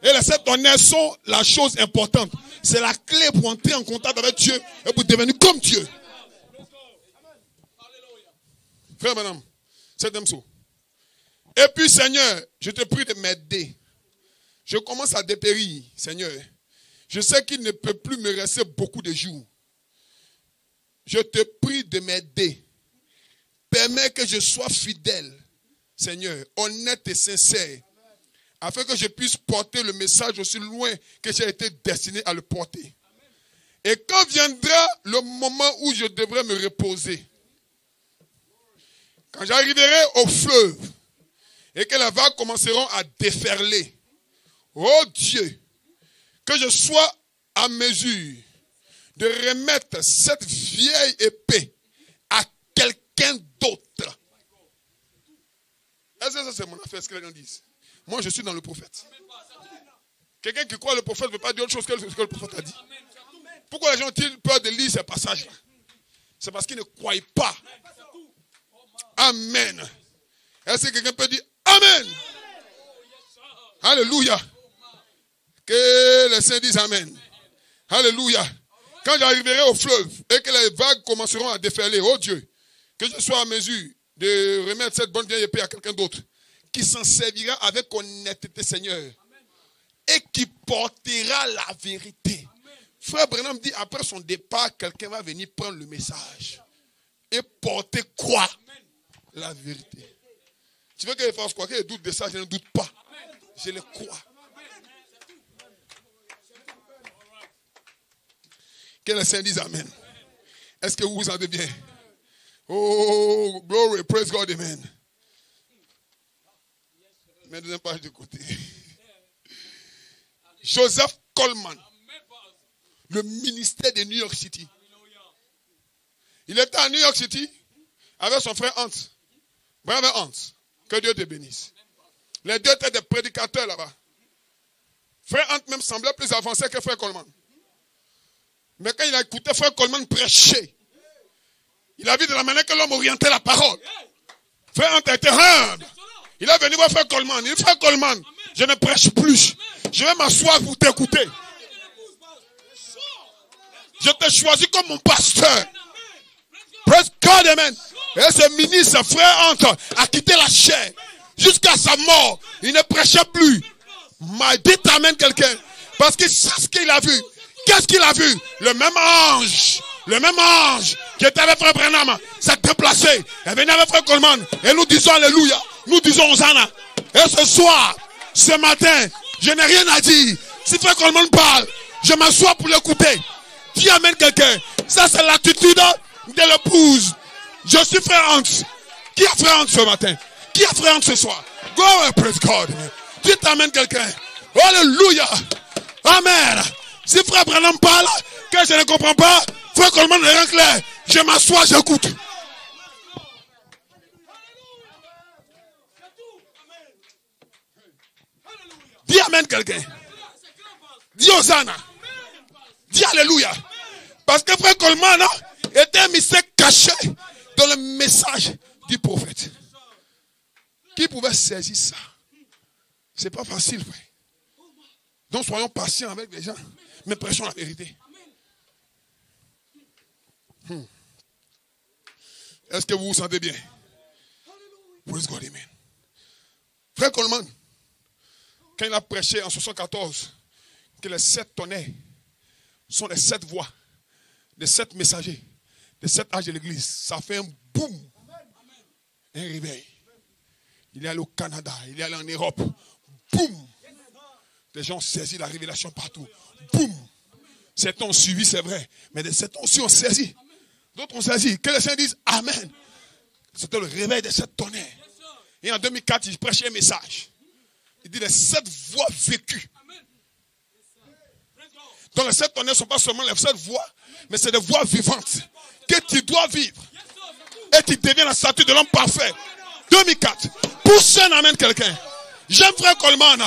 Et les 7 honneurs sont la chose importante. C'est la clé pour entrer en contact avec Dieu et pour devenir comme Dieu. Frère, madame, 7e saut. Et puis, Seigneur, je te prie de m'aider. Je commence à dépérir, Seigneur. Je sais qu'il ne peut plus me rester beaucoup de jours. Je te prie de m'aider. Permets que je sois fidèle, Seigneur, honnête et sincère, afin que je puisse porter le message aussi loin que j'ai été destiné à le porter. Et quand viendra le moment où je devrais me reposer, quand j'arriverai au fleuve et que les vagues commenceront à déferler, oh Dieu, que je sois à mesure de remettre cette vieille épée à quelqu'un d'autre. Est-ce que ça c'est mon affaire, ce que les gens disent? Moi je suis dans le prophète. Quelqu'un qui croit le prophète ne veut pas dire autre chose que ce que le prophète a dit. Pourquoi les gens ont-ils peur de lire ces passages-là? C'est parce qu'ils ne croient pas. Amen. Est-ce que quelqu'un peut dire Amen? Alléluia. Que les saints disent Amen. Alléluia. Quand j'arriverai au fleuve et que les vagues commenceront à déferler, oh Dieu, que je sois à mesure de remettre cette bonne vieille épée à quelqu'un d'autre qui s'en servira avec honnêteté, Seigneur, et qui portera la vérité. Frère Branham dit, après son départ, quelqu'un va venir prendre le message et porter quoi? La vérité. Tu veux que je fasse quoi? Que je doute de ça, je ne doute pas. Je le crois. Que les saints disent Amen. Est-ce que vous vous sentez bien? Oh, glory, praise God, amen. Mais deuxième page de côté. Joseph Coleman, le ministère de New York City. Il était à New York City avec son frère Hans. Brave Hans, que Dieu te bénisse. Les deux étaient des prédicateurs là-bas. Frère Hans même semblait plus avancé que frère Coleman. Mais quand il a écouté frère Coleman prêcher, il a vu de la manière que l'homme orientait la parole. Frère Hans était humble. Il est venu voir frère Coleman. Il dit, frère Coleman, je ne prêche plus. Je vais m'asseoir pour t'écouter. Je t'ai choisi comme mon pasteur. Praise God, amen. Et ce ministre, frère Hans, a quitté la chair. Jusqu'à sa mort, il ne prêchait plus. Mais dites amen quelqu'un. Parce que c'est ce qu'il a vu. Qu'est-ce qu'il a vu? Le même ange. Le même ange qui était avec frère Branham s'est déplacé. Il est venu avec frère Coleman. Et nous disons alléluia. Nous disons Hosanna. Et ce soir, ce matin, je n'ai rien à dire. Si frère Coleman parle, je m'assois pour l'écouter. Dis amen quelqu'un. Ça c'est l'attitude de l'épouse. Je suis frère Hans. Qui a frère Hans ce matin? Qui a frère Hans ce soir? Go and praise God. Dis amen quelqu'un. Alléluia. Amen. Si frère Branham parle, que je ne comprends pas, frère Coleman est clair. Je m'assois, j'écoute. Dis amen quelqu'un. Dis Hosanna. Dis alléluia. Parce que frère Coleman était un mystère caché dans le message du prophète. Qui pouvait saisir ça? C'est pas facile, frère. Donc soyons patients avec les gens, mais prêchons la vérité. Est-ce que vous vous sentez bien? Praise God, amen. Frère Coleman, quand il a prêché en 74, que les 7 tonnerres sont les 7 voix, les 7 messagers, les 7 âges de l'église, ça fait un boum, un réveil. Il est allé au Canada, il est allé en Europe, boum. Les gens ont saisi la révélation partout, boum. Certains ont suivi, c'est vrai, mais certains aussi ont saisi. D'autres ont saisi. Que les saints disent amen. C'était le réveil de 7 tonnerres. Et en 2004, il prêchait un message. Il dit les 7 voix vécues. Donc les 7 tonnerres ne sont pas seulement les 7 voix, mais c'est des voix vivantes que tu dois vivre. Et tu deviens la statue de l'homme parfait. 2004. Pousse un amen quelqu'un. J'aime frère Coleman.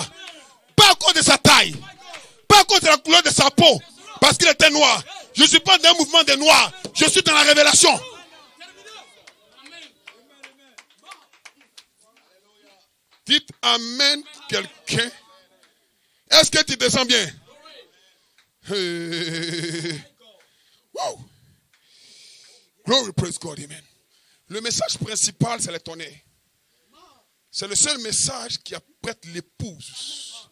Pas à cause de sa taille. Pas à cause de la couleur de sa peau. Parce qu'il était noir. Je ne suis pas dans un mouvement de noirs. Je suis dans la révélation. Dites amen quelqu'un. Est-ce que tu te sens bien? Wow. Glory, praise God, amen. Le message principal, c'est les tonnerres. C'est le seul message qui apprête l'épouse.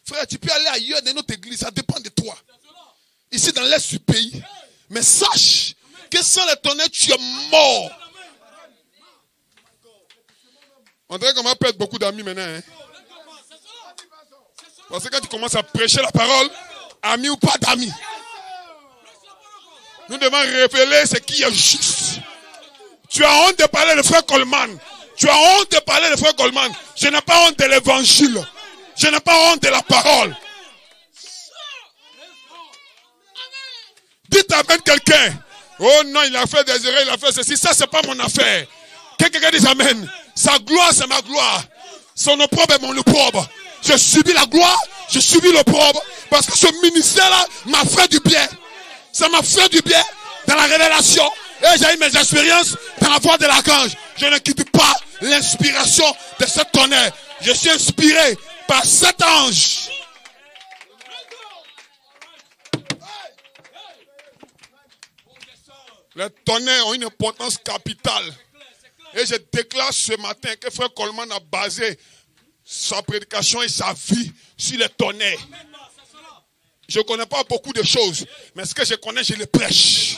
Frère, tu peux aller ailleurs dans notre église, ça dépend de toi. Ici dans l'est du pays. Mais sache que sans les tonnerres, tu es mort. On dirait qu'on va perdre beaucoup d'amis maintenant. Hein? Parce que quand tu commences à prêcher la parole, amis ou pas d'amis, nous devons révéler ce qui est juste. Tu as honte de parler de frère Coleman. Tu as honte de parler de frère Coleman. Je n'ai pas honte de l'évangile. Je n'ai pas honte de la parole. Dites amen quelqu'un. Oh non, il a fait des erreurs, il a fait ceci. Ça, c'est pas mon affaire. Que quelqu'un dise amen. Sa gloire, c'est ma gloire. Son opprobre est mon opprobre. Je subis la gloire, je subis l'opprobre. Parce que ce ministère-là m'a fait du bien. Ça m'a fait du bien dans la révélation. Et j'ai eu mes expériences dans la voix de l'archange. Je ne quitte pas l'inspiration de cette tonnerre. Je suis inspiré par cet ange. Les tonnerres ont une importance capitale. Et je déclare ce matin que frère Coleman a basé sa prédication et sa vie sur les tonnerres. Je ne connais pas beaucoup de choses, mais ce que je connais, je les prêche.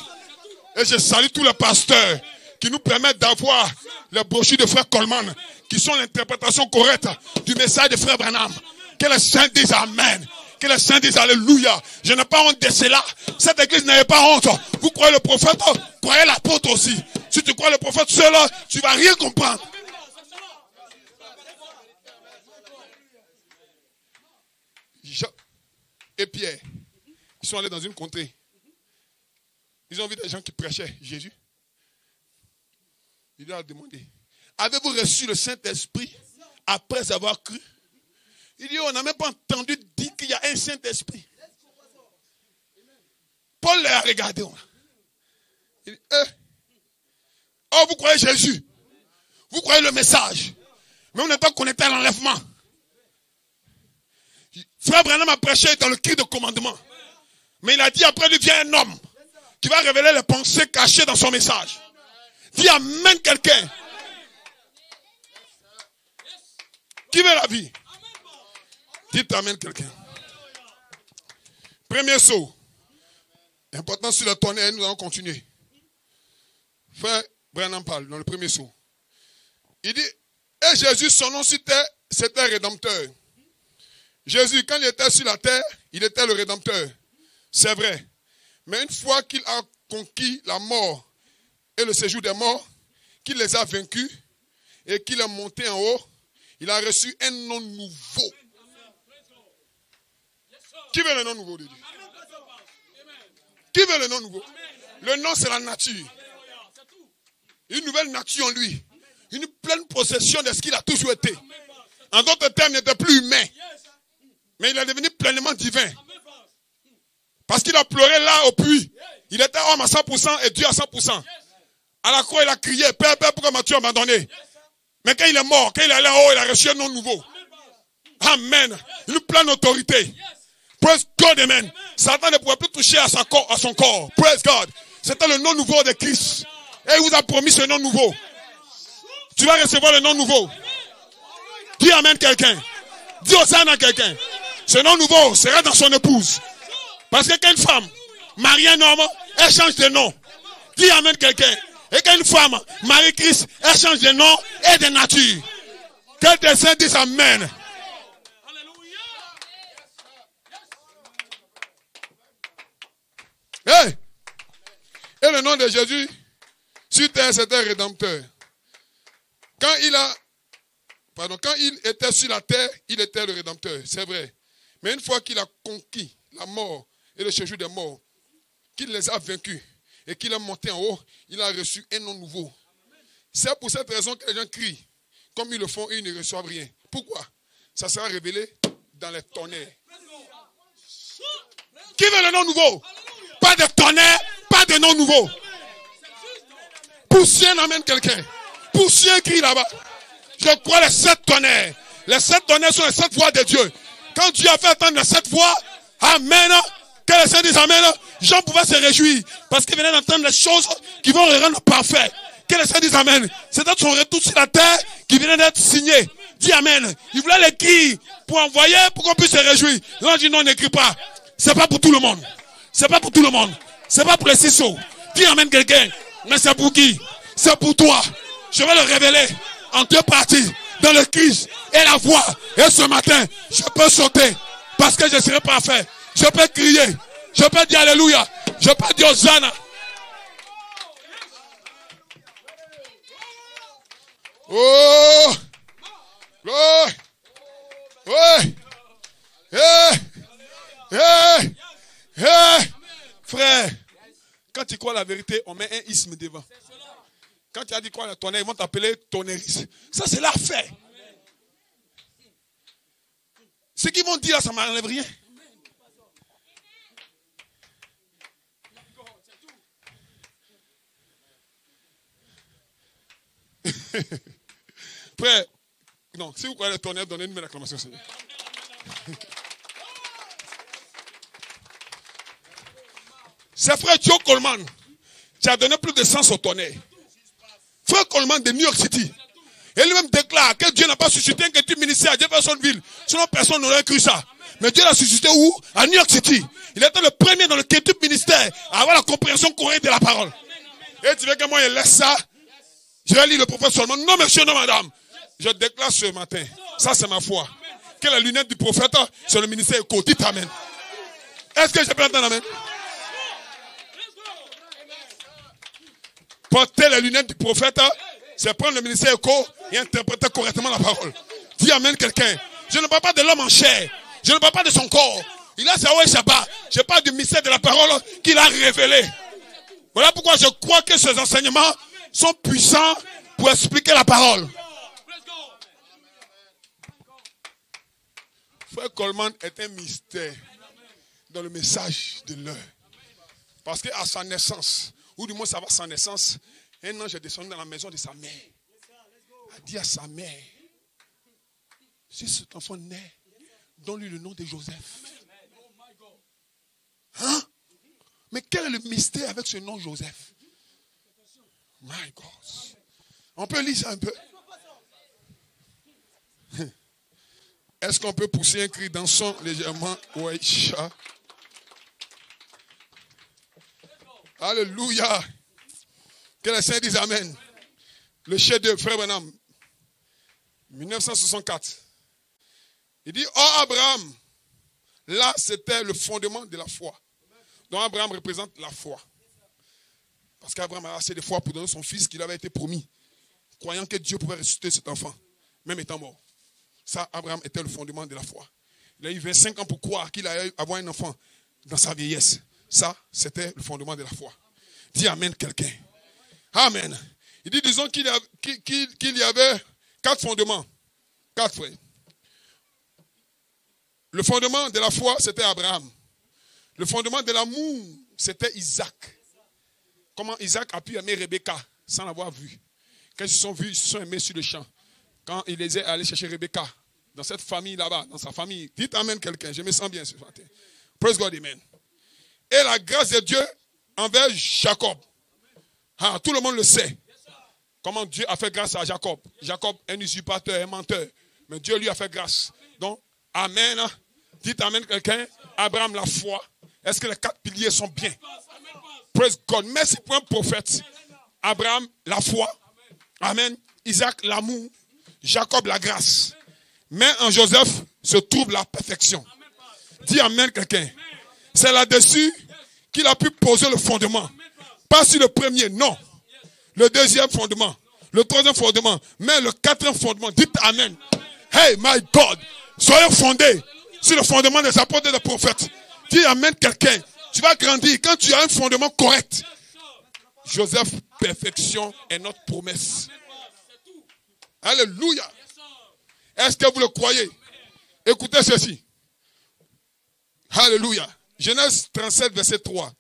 Et je salue tous les pasteurs qui nous permettent d'avoir les brochures de frère Coleman, qui sont l'interprétation correcte du message de frère Branham. Que les saints disent amen. Que les saints disent alléluia. Je n'ai pas honte de cela. Cette église n'avait pas honte. Vous croyez le prophète, croyez l'apôtre aussi. Si tu crois le prophète seul, tu ne vas rien comprendre. Jean et Pierre, ils sont allés dans une contrée. Ils ont vu des gens qui prêchaient Jésus. Il leur a demandé, avez-vous reçu le Saint-Esprit après avoir cru? Il dit, on n'a même pas entendu dire qu'il y a un Saint-Esprit. Paul les a regardés. Il dit, oh, vous croyez Jésus. Vous croyez le message. Mais vous n'êtes pas connecté à l'enlèvement. Frère Branham a prêché dans le cri de commandement. Mais il a dit, après lui vient un homme qui va révéler les pensées cachées dans son message. Dis amen quelqu'un. Qui veut la vie? Dites amen quelqu'un. Premier saut. Important sur le tonnerre, nous allons continuer. Frère Branham parle dans le premier saut. Il dit, et Jésus, son nom c'était c'était rédempteur. Jésus, quand il était sur la terre, il était le rédempteur. C'est vrai. Mais une fois qu'il a conquis la mort et le séjour des morts, qu'il les a vaincus et qu'il est monté en haut, il a reçu un nom nouveau. Qui veut le nom nouveau de Dieu? Qui veut le nom nouveau? Le nom, c'est la nature. Une nouvelle nature en lui. Une pleine possession de ce qu'il a toujours été. En d'autres termes, il n'était plus humain. Mais il est devenu pleinement divin. Parce qu'il a pleuré là au puits. Il était homme à 100% et Dieu à 100%. À la croix, il a crié, Père, Père, pourquoi m'as-tu abandonné? Mais quand il est mort, quand il est allé en haut, il a reçu un nom nouveau. Amen. Une pleine autorité. Praise God, amen. Satan ne pouvait plus toucher à son corps. Praise God. C'était le nom nouveau de Christ. Et il vous a promis ce nom nouveau. Tu vas recevoir le nom nouveau. Dis amen quelqu'un. Dis Hosanna à quelqu'un. Ce nom nouveau sera dans son épouse. Parce que quand une femme marie un homme, elle change de nom. Dis amen quelqu'un. Et quand une femme marie Christ, elle change de nom et de nature. Que tes saints disent amen. Hey! Et le nom de Jésus sur terre, c'était rédempteur. Quand il était sur la terre, il était le rédempteur, c'est vrai. Mais une fois qu'il a conquis la mort et le séjour des morts, qu'il les a vaincus et qu'il est monté en haut, il a reçu un nom nouveau. C'est pour cette raison que les gens crient. Comme ils le font, ils ne reçoivent rien. Pourquoi? Ça sera révélé dans les tonnerres. Qui veut le nom nouveau? Pas de tonnerre, pas de nom nouveau. Poussez, amène quelqu'un. Poussez un cri là-bas. Je crois les 7 tonnerres. Les 7 tonnerres sont les 7 voix de Dieu. Quand Dieu a fait entendre les 7 voix, amen. Que les saints disent amen. Jean pouvait se réjouir. Parce qu'il venait d'entendre les choses qui vont le rendre parfait. Que les saints disent amen. C'était son retour sur la terre qui venait d'être signé. Dis amen. Il voulait l'écrire pour envoyer, pour qu'on puisse se réjouir. Non, dit non, n'écris pas. C'est pas pour tout le monde. C'est pas pour tout le monde. C'est pas pour les ciseaux. Dis amen quelqu'un. Mais c'est pour qui? C'est pour toi. Je vais le révéler en 2 parties. Dans le Christ et la voix. Et ce matin, je peux sauter. Parce que je serai parfait. Je peux crier. Je peux dire alléluia. Je peux dire Hosanna. Oh! Oh! Ouais! Hey! Hey! Hey! Frère, quand tu crois la vérité, on met un isme devant. Quand tu as dit quoi le tonnerre, ils vont t'appeler tonneriste. Ça, c'est l'affaire. Ce qu'ils vont dire là, ça ne m'enlève rien. Frère, non, si vous croyez le tonnerre, donnez une belle acclamation, Seigneur. C'est frère Joe Coleman qui a donné plus de sens au tonnerre. Frère Coleman de New York City. Et lui-même déclare que Dieu n'a pas suscité un culture ministère à Jeffersonville. Sinon personne n'aurait cru ça. Mais Dieu l'a suscité où? À New York City. Il était le premier dans le culture ministère à avoir la compréhension correcte de la parole. Et tu veux que moi je laisse ça? Je vais lire le prophète seulement. Non monsieur, non madame. Je déclare ce matin. Ça c'est ma foi. Que la lunette du prophète, c'est le ministère éco. Dites amen. Est-ce que je peux entendre amen? Porter les lunettes du prophète, c'est prendre le ministère éco et interpréter correctement la parole. Dis amen quelqu'un. Je ne parle pas de l'homme en chair. Je ne parle pas de son corps. Il a sa haut et sa bas. Je parle du mystère de la parole qu'il a révélé. Voilà pourquoi je crois que ces enseignements sont puissants pour expliquer la parole. Frère Coleman est un mystère dans le message de l'heure. Parce qu'à sa naissance, ou du moins ça va à sa naissance, un ange est descendu dans la maison de sa mère. A dit à sa mère, si cet enfant naît, donne-lui le nom de Joseph. Hein? Mais quel est le mystère avec ce nom Joseph? My God. On peut lire ça un peu? Est-ce qu'on peut pousser un cri dansant légèrement? Ouais, chat. Alléluia. Que les saints disent amen. Le chef de Frère Branham, 1964. Il dit, oh Abraham, là c'était le fondement de la foi. Donc Abraham représente la foi. Parce qu'Abraham a assez de foi pour donner son fils qui lui avait été promis, croyant que Dieu pouvait ressusciter cet enfant, même étant mort. Ça, Abraham était le fondement de la foi. Il a eu 25 ans pour croire qu'il allait avoir un enfant dans sa vieillesse. Ça, c'était le fondement de la foi. Dis Amen quelqu'un. Amen. Il dit, disons qu'il y avait 4 fondements. 4 frères. Le fondement de la foi, c'était Abraham. Le fondement de l'amour, c'était Isaac. Comment Isaac a pu aimer Rebecca sans l'avoir vue. Quand ils se sont vus, ils se sont aimés sur le champ. Quand il les est allé chercher Rebecca, dans cette famille là-bas, dans sa famille, dites Amen quelqu'un, je me sens bien ce matin. Praise God, Amen. Et la grâce de Dieu envers Jacob. Ah, tout le monde le sait. Comment Dieu a fait grâce à Jacob. Jacob, un usurpateur, un menteur. Mais Dieu lui a fait grâce. Donc, Amen. Dites Amen quelqu'un. Abraham, la foi. Est-ce que les 4 piliers sont bien? Praise God. Merci pour un prophète. Abraham, la foi. Amen. Isaac, l'amour. Jacob, la grâce. Mais en Joseph se trouve la perfection. Dis Amen quelqu'un. C'est là-dessus qu'il a pu poser le fondement. Pas sur le premier, non. Le deuxième fondement. Le troisième fondement. Mais le 4e fondement. Dites Amen. Hey, my God. Soyez fondés sur le fondement des apôtres et des prophètes. Dis Amen quelqu'un. Tu vas grandir quand tu as un fondement correct. Joseph, perfection est notre promesse. Alléluia. Est-ce que vous le croyez? Écoutez ceci. Alléluia. Genèse 37, verset 3.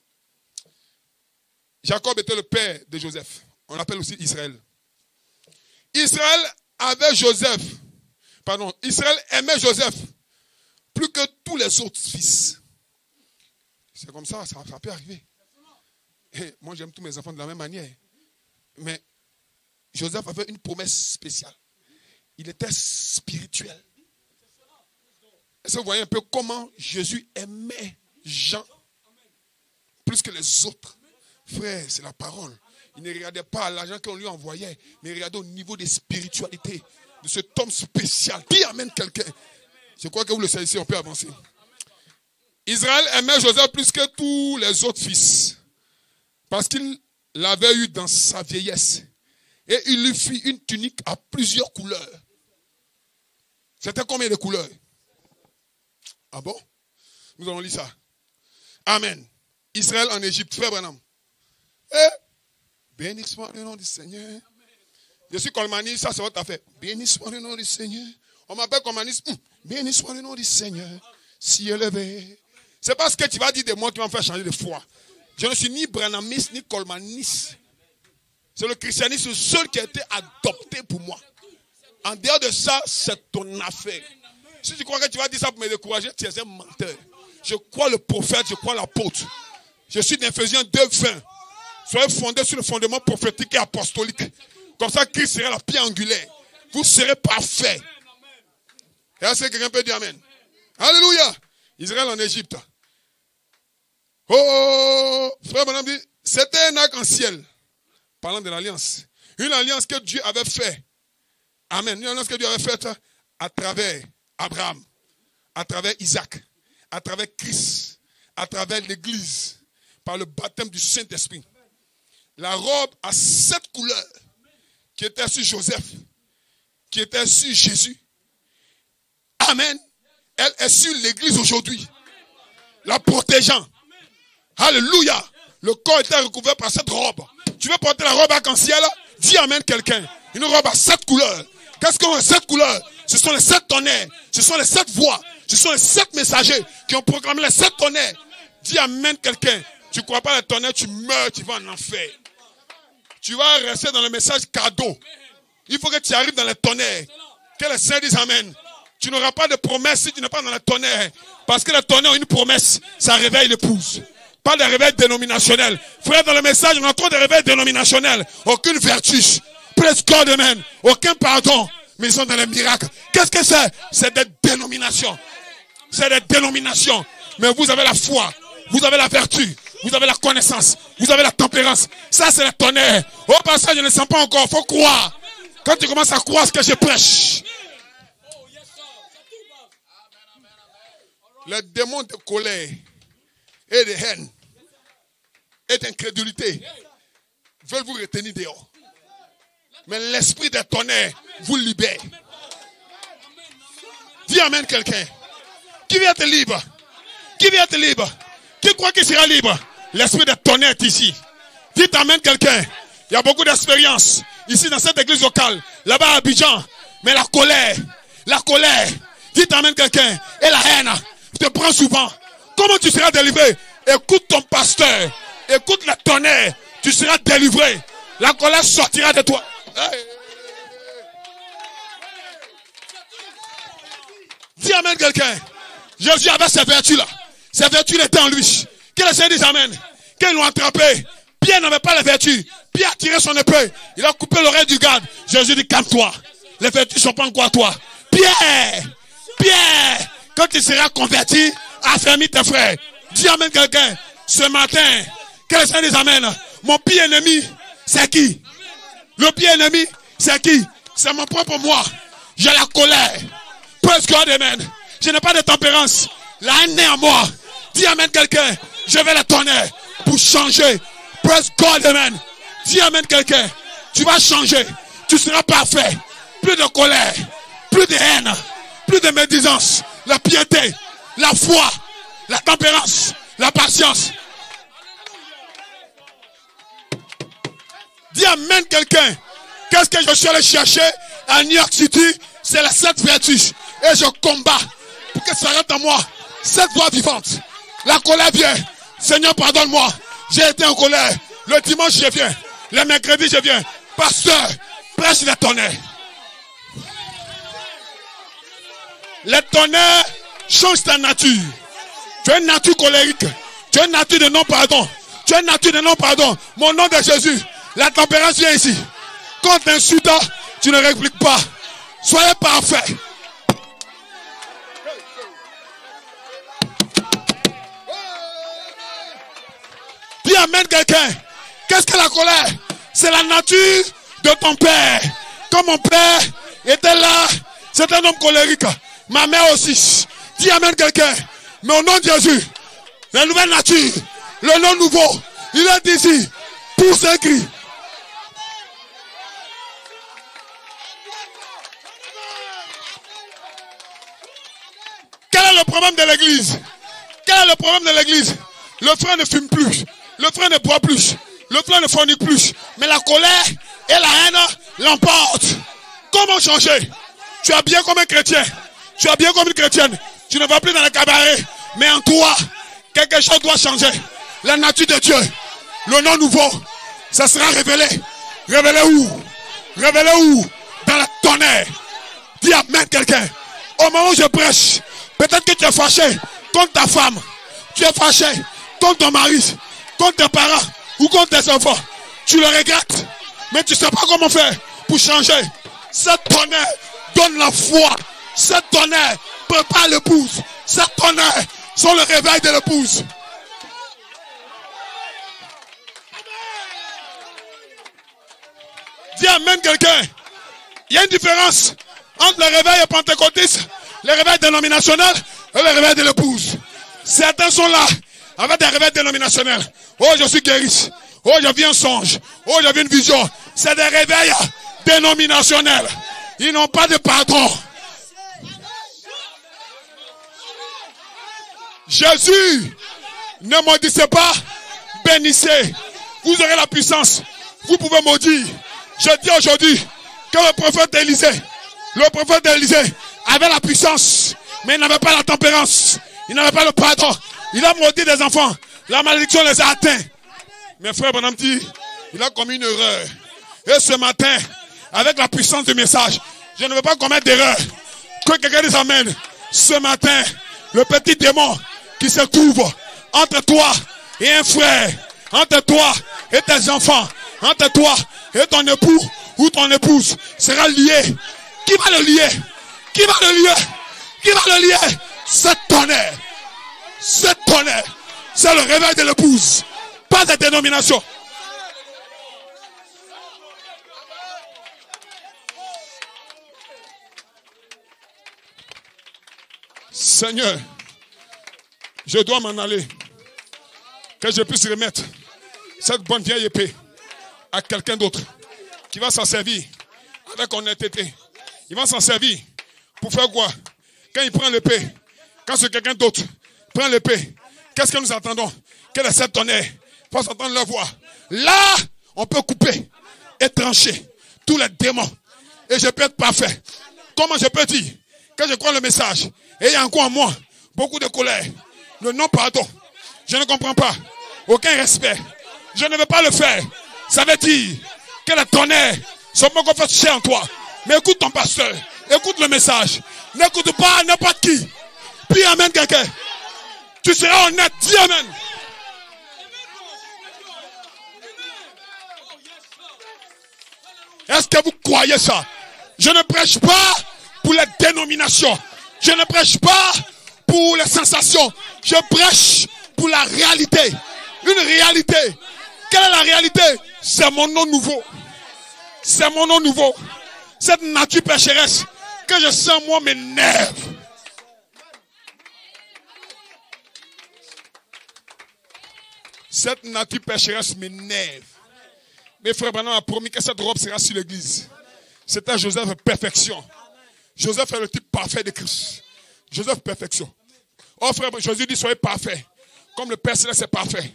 Jacob était le père de Joseph. On l'appelle aussi Israël. Israël avait Joseph. Pardon, Israël aimait Joseph plus que tous les autres fils. C'est comme ça, ça peut arriver. Et moi, j'aime tous mes enfants de la même manière. Mais Joseph avait une promesse spéciale. Il était spirituel. Est-ce que vous voyez un peu comment Jésus aimait Jean plus que les autres? Frère, c'est la parole. Il ne regardait pas à l'argent qu'on lui envoyait, mais il regardait au niveau des spiritualités de cet homme spécial. Qui amène quelqu'un? Je crois que vous le savez ici, on peut avancer. Israël aimait Joseph plus que tous les autres fils, parce qu'il l'avait eu dans sa vieillesse. Et il lui fit une tunique à plusieurs couleurs. C'était combien de couleurs? Ah bon? Nous allons lire ça. Amen. Israël en Égypte, frère Branham. Eh, béni soit le nom du Seigneur. Je suis colmaniste, ça c'est votre affaire. Béni soit le nom du Seigneur. On m'appelle colmaniste. Béni soit le nom du Seigneur. Si élevé. C'est pas ce que tu vas dire de moi qui va me faire changer de foi. Je ne suis ni branhamiste ni colmaniste. C'est le christianisme seul qui a été adopté pour moi. En dehors de ça, c'est ton affaire. Si tu crois que tu vas dire ça pour me décourager, tu es un menteur. Je crois le prophète, je crois l'apôtre. Je suis d'Éphésiens 2:20. Soyez fondés sur le fondement prophétique et apostolique. Comme ça, Christ sera la pierre angulaire. Vous serez parfaits. Et est-ce que quelqu'un peut dire Amen? Alléluia. Israël en Égypte. Oh, frère Branham dit, c'était un arc-en-ciel. Parlant de l'alliance. Une alliance que Dieu avait faite. Amen. Une alliance que Dieu avait faite à travers Abraham, à travers Isaac, à travers Christ, à travers l'Église, par le baptême du Saint-Esprit. La robe à 7 couleurs qui était sur Joseph, qui était sur Jésus. Amen. Elle est sur l'Église aujourd'hui, la protégeant. Alléluia. Le corps était recouvert par cette robe. Tu veux porter la robe arc-en-ciel? Dis Amen quelqu'un. Une robe à 7 couleurs. Qu'est-ce qu'on a 7 couleurs? Ce sont les 7 tonnerres. Ce sont les 7 voix. Ce sont les 7 messagers qui ont proclamé les 7 tonnerres. Dis Amen quelqu'un. Tu ne crois pas les tonnerres, tu meurs, tu vas en enfer. Tu vas rester dans le message cadeau. Il faut que tu arrives dans les tonnerres. Que les saints disent Amen. Tu n'auras pas de promesse si tu n'es pas dans les tonnerres. Parce que les tonnerres ont une promesse. Ça réveille l'épouse. Pas de réveil dénominationnel. Frère, dans le message, on a trop de réveils dénominationnels. Aucune vertu. Praise God, amen. Aucun pardon. Mais ils sont dans les miracles. Qu'est-ce que c'est? C'est des dénominations. C'est des dénominations. Mais vous avez la foi. Vous avez la vertu. Vous avez la connaissance. Vous avez la tempérance. Ça, c'est le tonnerre. Au passage, je ne sens pas encore. Il faut croire. Quand tu commences à croire ce que je prêche. Les démons de colère et de haine et d'incrédulité veulent vous retenir dehors. Mais l'esprit de tonnerre vous libère. Dis amen quelqu'un. Qui vient être libre? Qui vient être libre? Qui croit qu'il sera libre? L'esprit de tonnerre est ici. Dites amen quelqu'un. Il y a beaucoup d'expérience ici dans cette église locale, là-bas à Abidjan. Mais la colère, dites amen quelqu'un. Et la haine te prend souvent. Comment tu seras délivré? Écoute ton pasteur. Écoute le tonnerre. Tu seras délivré. La colère sortira de toi. Hey. Dis amen quelqu'un. Jésus avait ces vertus-là. Ces vertus étaient en lui. Que le Seigneur dise amen. Qu'ils l'ont attrapé. Pierre n'avait pas les vertus. Pierre a tiré son épée. Il a coupé l'oreille du garde. Jésus dit calme-toi. Les vertus ne sont pas encore à toi. Pierre, quand tu seras converti, affermis tes frères. Dis amen quelqu'un. Ce matin, que le Seigneur dise amen. Mon pire ennemi, c'est qui? Le pire ennemi, c'est qui? C'est mon propre moi. J'ai la colère. Praise God, amen. Je n'ai pas de tempérance. La haine est en moi. Dis amen quelqu'un. Je vais la tonnerre pour changer. Praise God, amen. Dis amen quelqu'un. Tu vas changer. Tu seras parfait. Plus de colère. Plus de haine. Plus de médisance. La piété. La foi. La tempérance. La patience. Dis amen quelqu'un. Qu'est-ce que je suis allé chercher à New York City? C'est les 7 vertus. Et je combats pour que ça rentre en moi. Cette voix vivante. La colère vient. Seigneur, pardonne-moi. J'ai été en colère. Le dimanche, je viens. Le mercredi, je viens. Pasteur, prêche les tonnerres. Les tonnerres changent ta nature. Tu as une nature colérique. Tu as une nature de non-pardon. Tu as une nature de non-pardon. Mon nom de Jésus. La tempérance vient ici. Quand tu insultes, tu ne répliques pas. Soyez parfait. Dis amen quelqu'un. Qu'est-ce que la colère? C'est la nature de ton père. Quand mon père était là, c'est un homme colérique. Ma mère aussi. Dis amen quelqu'un. Mais au nom de Jésus, la nouvelle nature, le nom nouveau, il est ici. Pousse un cri. Quel est le problème de l'église? Quel est le problème de l'église? Le frère ne fume plus. Le frère ne boit plus. Le frère ne fornique plus. Mais la colère et la haine l'emportent. Comment changer? Tu es bien comme un chrétien. Tu es bien comme une chrétienne. Tu ne vas plus dans le cabaret. Mais en toi, quelque chose doit changer. La nature de Dieu. Le nom nouveau. Ça sera révélé. Révélé où? Révélé où? Dans la tonnerre. Dis amen quelqu'un. Au moment où je prêche, peut-être que tu es fâché contre ta femme. Tu es fâché contre ton mari, contre tes parents ou contre tes enfants. Tu le regrettes, mais tu ne sais pas comment faire pour changer. Cette tonnerre donne la foi. Cette tonnerre prépare l'épouse. Cette tonnerre sont le réveil de l'épouse. Dis amen quelqu'un. Il y a une différence entre le réveil pentecôtiste, le réveil dénominationnel et le réveil de l'épouse. Certains sont là avec des réveils dénominationnels. Oh, je suis guéri. Oh, j'ai vu un songe. Oh, j'ai vu une vision. C'est des réveils dénominationnels. Ils n'ont pas de pardon. Jésus ne maudissez pas, bénissez. Vous aurez la puissance. Vous pouvez maudire. Je dis aujourd'hui que le prophète Élisée avait la puissance, mais il n'avait pas la tempérance. Il n'avait pas le pardon. Il a maudit des enfants. La malédiction les a atteints. Mes frères, mon ami, il a commis une erreur. Et ce matin, avec la puissance du message, je ne veux pas commettre d'erreur. Que quelqu'un dise amen. Ce matin, le petit démon qui se trouve entre toi et un frère, entre toi et tes enfants, entre toi et ton époux ou ton épouse sera lié. Qui va le lier? Qui va le lier? Qui va le lier? Cette tonnerre. Cette tonnerre. C'est le réveil de l'épouse. Pas de dénomination. Seigneur, Je dois m'en aller. Que je puisse remettre cette bonne vieille épée à quelqu'un d'autre qui va s'en servir avec honnêteté. Il va s'en servir pour faire quoi? Quand il prend l'épée, quand c'est quelqu'un d'autre prend l'épée, qu'est-ce que nous attendons? Que les sept tonnerres fassent entendre leur voix. Là, on peut couper et trancher tous les démons. Et je peux être parfait. Comment je peux dire que je crois le message et il y a encore en moi beaucoup de colère, le non-pardon. Je ne comprends pas. Aucun respect. Je ne veux pas le faire. Ça veut dire que les tonnerres sont beaucoup fait cher en toi. Mais écoute ton pasteur. Écoute le message. N'écoute pas n'importe qui. Puis amène quelqu'un. Tu seras honnête. Dis amen. Est-ce que vous croyez ça? Je ne prêche pas pour les dénominations. Je ne prêche pas pour les sensations. Je prêche pour la réalité. Une réalité. Quelle est la réalité? C'est mon nom nouveau. C'est mon nom nouveau. Cette nature pécheresse que je sens moi m'énerve. Cette nature pécheresse m'énerve. Mes frères Branham a promis que cette robe sera sur l'église. C'était Joseph perfection. Joseph est le type parfait de Christ. Joseph perfection. Oh frère, Jésus dit soyez parfait. Comme le Père Céleste est parfait.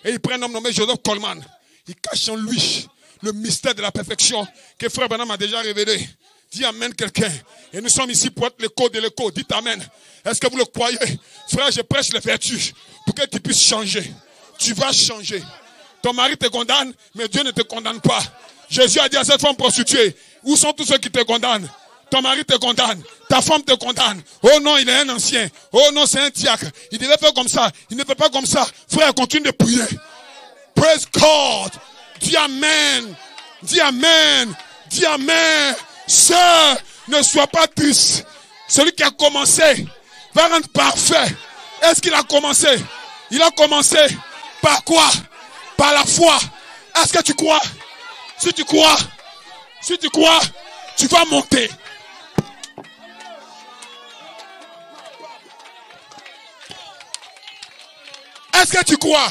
Et il prend un homme nommé Joseph Coleman. Il cache en lui le mystère de la perfection que frère Branham a déjà révélé. Dis amen quelqu'un. Et nous sommes ici pour être l'écho de l'écho. Dites amen. Est-ce que vous le croyez? Frère, je prêche les vertus pour que tu puisses changer. Tu vas changer. Ton mari te condamne, mais Dieu ne te condamne pas. Jésus a dit à cette femme prostituée, où sont tous ceux qui te condamnent? Ton mari te condamne, ta femme te condamne. Oh non, il est un ancien. Oh non, c'est un diacre. Il devait faire comme ça. Il ne fait pas comme ça. Frère, continue de prier. Praise God. Dis amen. Dis amen. Dis amen. Sœur, ne sois pas triste. Celui qui a commencé va rendre parfait. Est-ce qu'il a commencé? Il a commencé par quoi? Par la foi. Est-ce que tu crois? Si tu crois, tu vas monter. Est-ce que tu crois?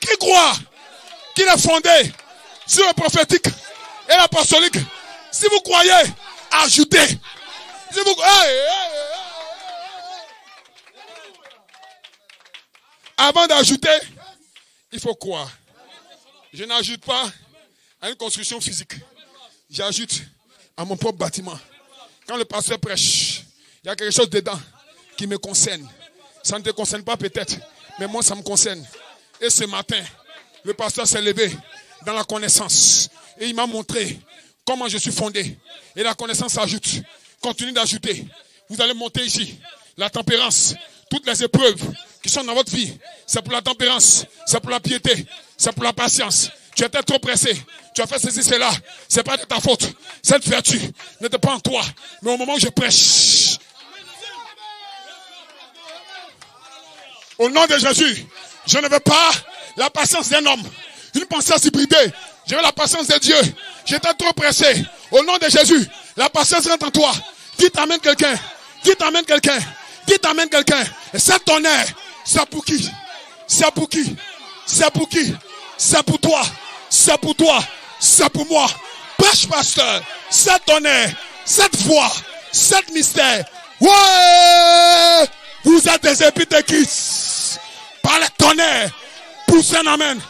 Qui croit qu'il est fondé sur le prophétique et l'apostolique? Si vous croyez, ajoutez. Si vous... Avant d'ajouter, il faut croire. Je n'ajoute pas à une construction physique. J'ajoute à mon propre bâtiment. Quand le pasteur prêche, il y a quelque chose dedans qui me concerne. Ça ne te concerne pas peut-être, mais moi ça me concerne. Et ce matin, le pasteur s'est levé dans la connaissance. Et il m'a montré comment je suis fondé. Et la connaissance s'ajoute. Continue d'ajouter. Vous allez monter ici. La tempérance, toutes les épreuves qui sont dans votre vie, c'est pour la tempérance, c'est pour la piété, c'est pour la patience. Tu étais trop pressé. Tu as fait ceci, cela. C'est pas de ta faute. Cette vertu n'était pas en toi. Mais au moment où je prêche, au nom de Jésus, je ne veux pas la patience d'un homme. Une pensée hybridée. Je veux la patience de Dieu. J'étais trop pressé. Au nom de Jésus, la patience rentre en toi. Dites amen quelqu'un. Dites amen quelqu'un. Dites amen quelqu'un. Et cet honneur, c'est pour qui? C'est pour qui? C'est pour qui? C'est pour toi. C'est pour toi. C'est pour moi. Prêche pasteur. Cet honneur, cette voix, cet mystère. Ouais! Vous êtes des épis de Christ. Par les tonnerres. Poussez un amen.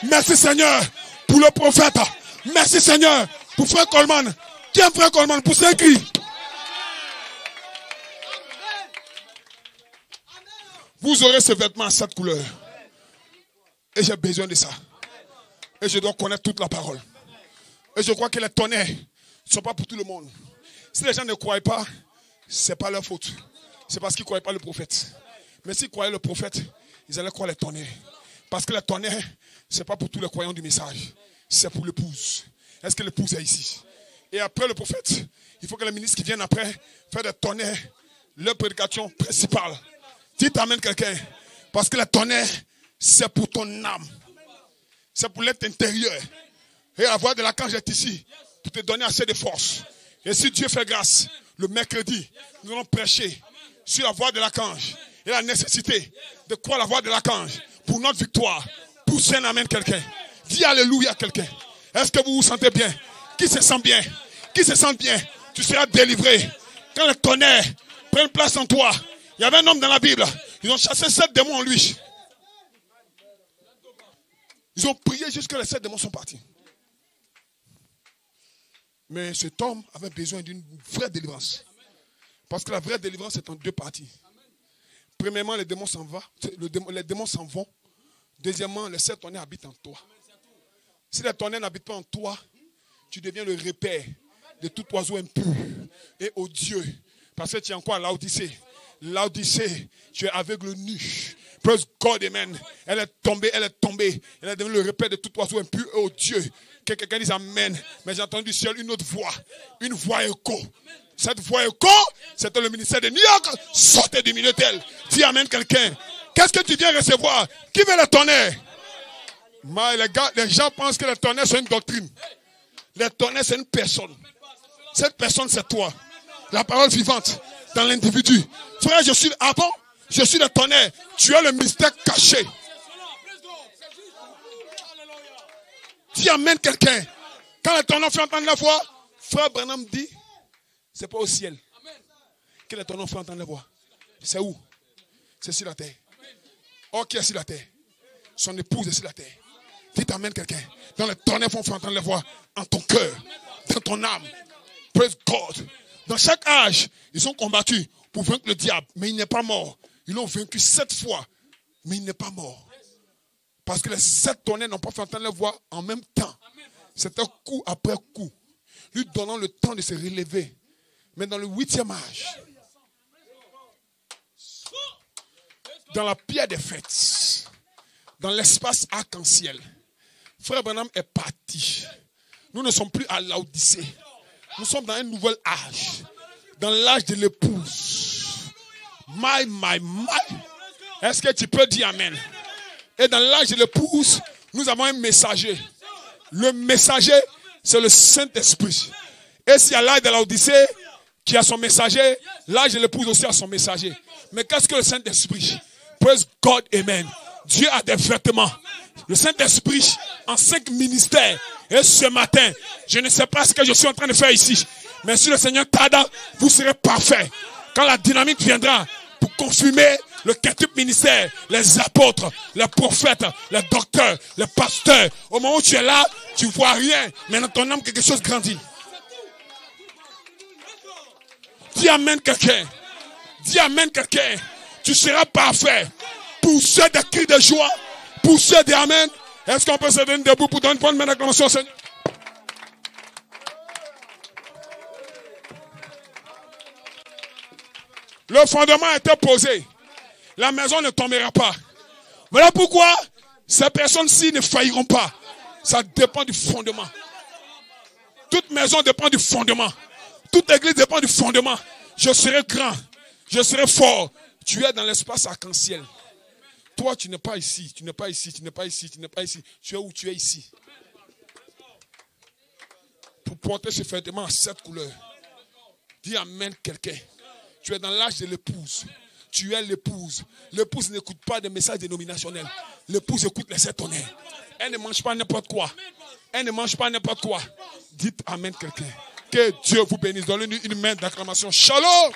Merci Seigneur pour le prophète. Merci Seigneur pour frère Coleman. Qui est frère Coleman? Poussez un cri. Vous aurez ce vêtement à cette couleur. Et j'ai besoin de ça. Et je dois connaître toute la parole. Et je crois que les tonnerres ne sont pas pour tout le monde. Si les gens ne croient pas, ce n'est pas leur faute. C'est parce qu'ils ne croyaient pas le prophète. Mais s'ils croyaient le prophète, ils allaient croire les tonnerres. Parce que les tonnerres, ce n'est pas pour tous les croyants du message. C'est pour l'épouse. Est-ce que l'épouse est ici? Et après le prophète, il faut que les ministres qui viennent après fassent des tonnerres, leur prédication principale. Dites amen quelqu'un. Parce que les tonnerres, c'est pour ton âme. C'est pour l'être intérieur. Et la voix de l'archange est ici pour te donner assez de force. Et si Dieu fait grâce, le mercredi, nous allons prêcher sur la voix de l'archange. et la nécessité de croire la voix de l'archange pour notre victoire. Poussez un amen quelqu'un. Dis alléluia à quelqu'un. Est-ce que vous vous sentez bien? Qui se sent bien? Qui se sent bien? Tu seras délivré. Quand le tonnerre prend place en toi. Il y avait un homme dans la Bible. Ils ont chassé 7 démons en lui. Ils ont prié jusqu'à les 7 démons sont partis. Mais cet homme avait besoin d'une vraie délivrance. Parce que la vraie délivrance est en 2 parties. Premièrement, les démons s'en vont. Les démons s'en vont. Deuxièmement, les 7 tonnerres habitent en toi. Si les tonnerres n'habitent pas en toi, tu deviens le repère de tout oiseau impur et odieux. Parce que tu es encore à Laodicée. Laodicée, tu es aveugle nu. Praise God, amen. Elle est tombée. Elle est devenue le repère de tout oiseau impur et odieux. Que quelqu'un dise amen. Mais j'ai entendu du ciel une autre voix écho. Cette voix écho, c'était le ministère de New York. Sortez du milieu d'elle. Dis amen quelqu'un. Qu'est-ce que tu viens recevoir? Qui veut le tonnerre? Les gens pensent que le tonnerre c'est une doctrine. Le tonnerre c'est une personne. Cette personne c'est toi. La parole vivante dans l'individu. Frère, je suis le tonnerre. Tu es le mystère caché. Dis amen quelqu'un. Quand le tonnerre fait entendre la voix, frère Branham dit, c'est pas au ciel que le tonnerre fait entendre la voix. C'est où? C'est sur la terre. Oh, qui est sur la terre? Son épouse est sur la terre. Dites amen quelqu'un. Dans le tonnerre, il faut entendre la voix en ton cœur, dans ton âme. Praise God. Dans chaque âge, ils ont combattu pour vaincre le diable, mais il n'est pas mort. Ils l'ont vaincu 7 fois, mais il n'est pas mort. Parce que les 7 tonnerres n'ont pas fait entendre la voix en même temps. C'était coup après coup, lui donnant le temps de se relever. Mais dans le 8e âge, dans la pierre des fêtes, dans l'espace arc-en-ciel, frère Branham est parti. Nous ne sommes plus à Laodicée. Nous sommes dans un nouvel âge. Dans l'âge de l'épouse. My. Est-ce que tu peux dire amen? Et dans l'âge de l'épouse, nous avons un messager. Le messager, c'est le Saint-Esprit. Et s'il y a l'âge de Laodicée qui a son messager, l'âge de l'épouse aussi a son messager. Mais qu'est-ce que le Saint-Esprit? Praise God, amen. Dieu a des vêtements. Le Saint-Esprit en 5 ministères. Et ce matin, je ne sais pas ce que je suis en train de faire ici. Mais si le Seigneur tarde, vous serez parfait. Quand la dynamique viendra pour confirmer le quintuple ministère, les apôtres, les prophètes, les docteurs, les pasteurs. Au moment où tu es là, tu ne vois rien. Mais dans ton âme, quelque chose grandit. Dis amen quelqu'un. Dis amen quelqu'un. Tu seras parfait. Poussez des cris de joie. Poussez des amen. Est-ce qu'on peut se donner debout pour donner une bonne main d'acclamation au Seigneur? Le fondement a été posé. La maison ne tombera pas. Voilà pourquoi ces personnes-ci ne failliront pas. Ça dépend du fondement. Toute maison dépend du fondement. Toute église dépend du fondement. Je serai grand. Je serai fort. Tu es dans l'espace arc-en-ciel. Toi, tu n'es pas ici. Tu n'es pas ici. Tu n'es pas ici. Tu n'es pas ici. Tu es où? Tu es ici. Pour porter ce vêtement à 7 couleurs. Dis amen quelqu'un. Tu es dans l'âge de l'épouse. Tu es l'épouse. L'épouse n'écoute pas des messages dénominationnels. L'épouse écoute les 7 tonnerres. Elle ne mange pas n'importe quoi. Elle ne mange pas n'importe quoi. Dites amen quelqu'un. Que Dieu vous bénisse. Donnez-nous une main d'acclamation. Shalom.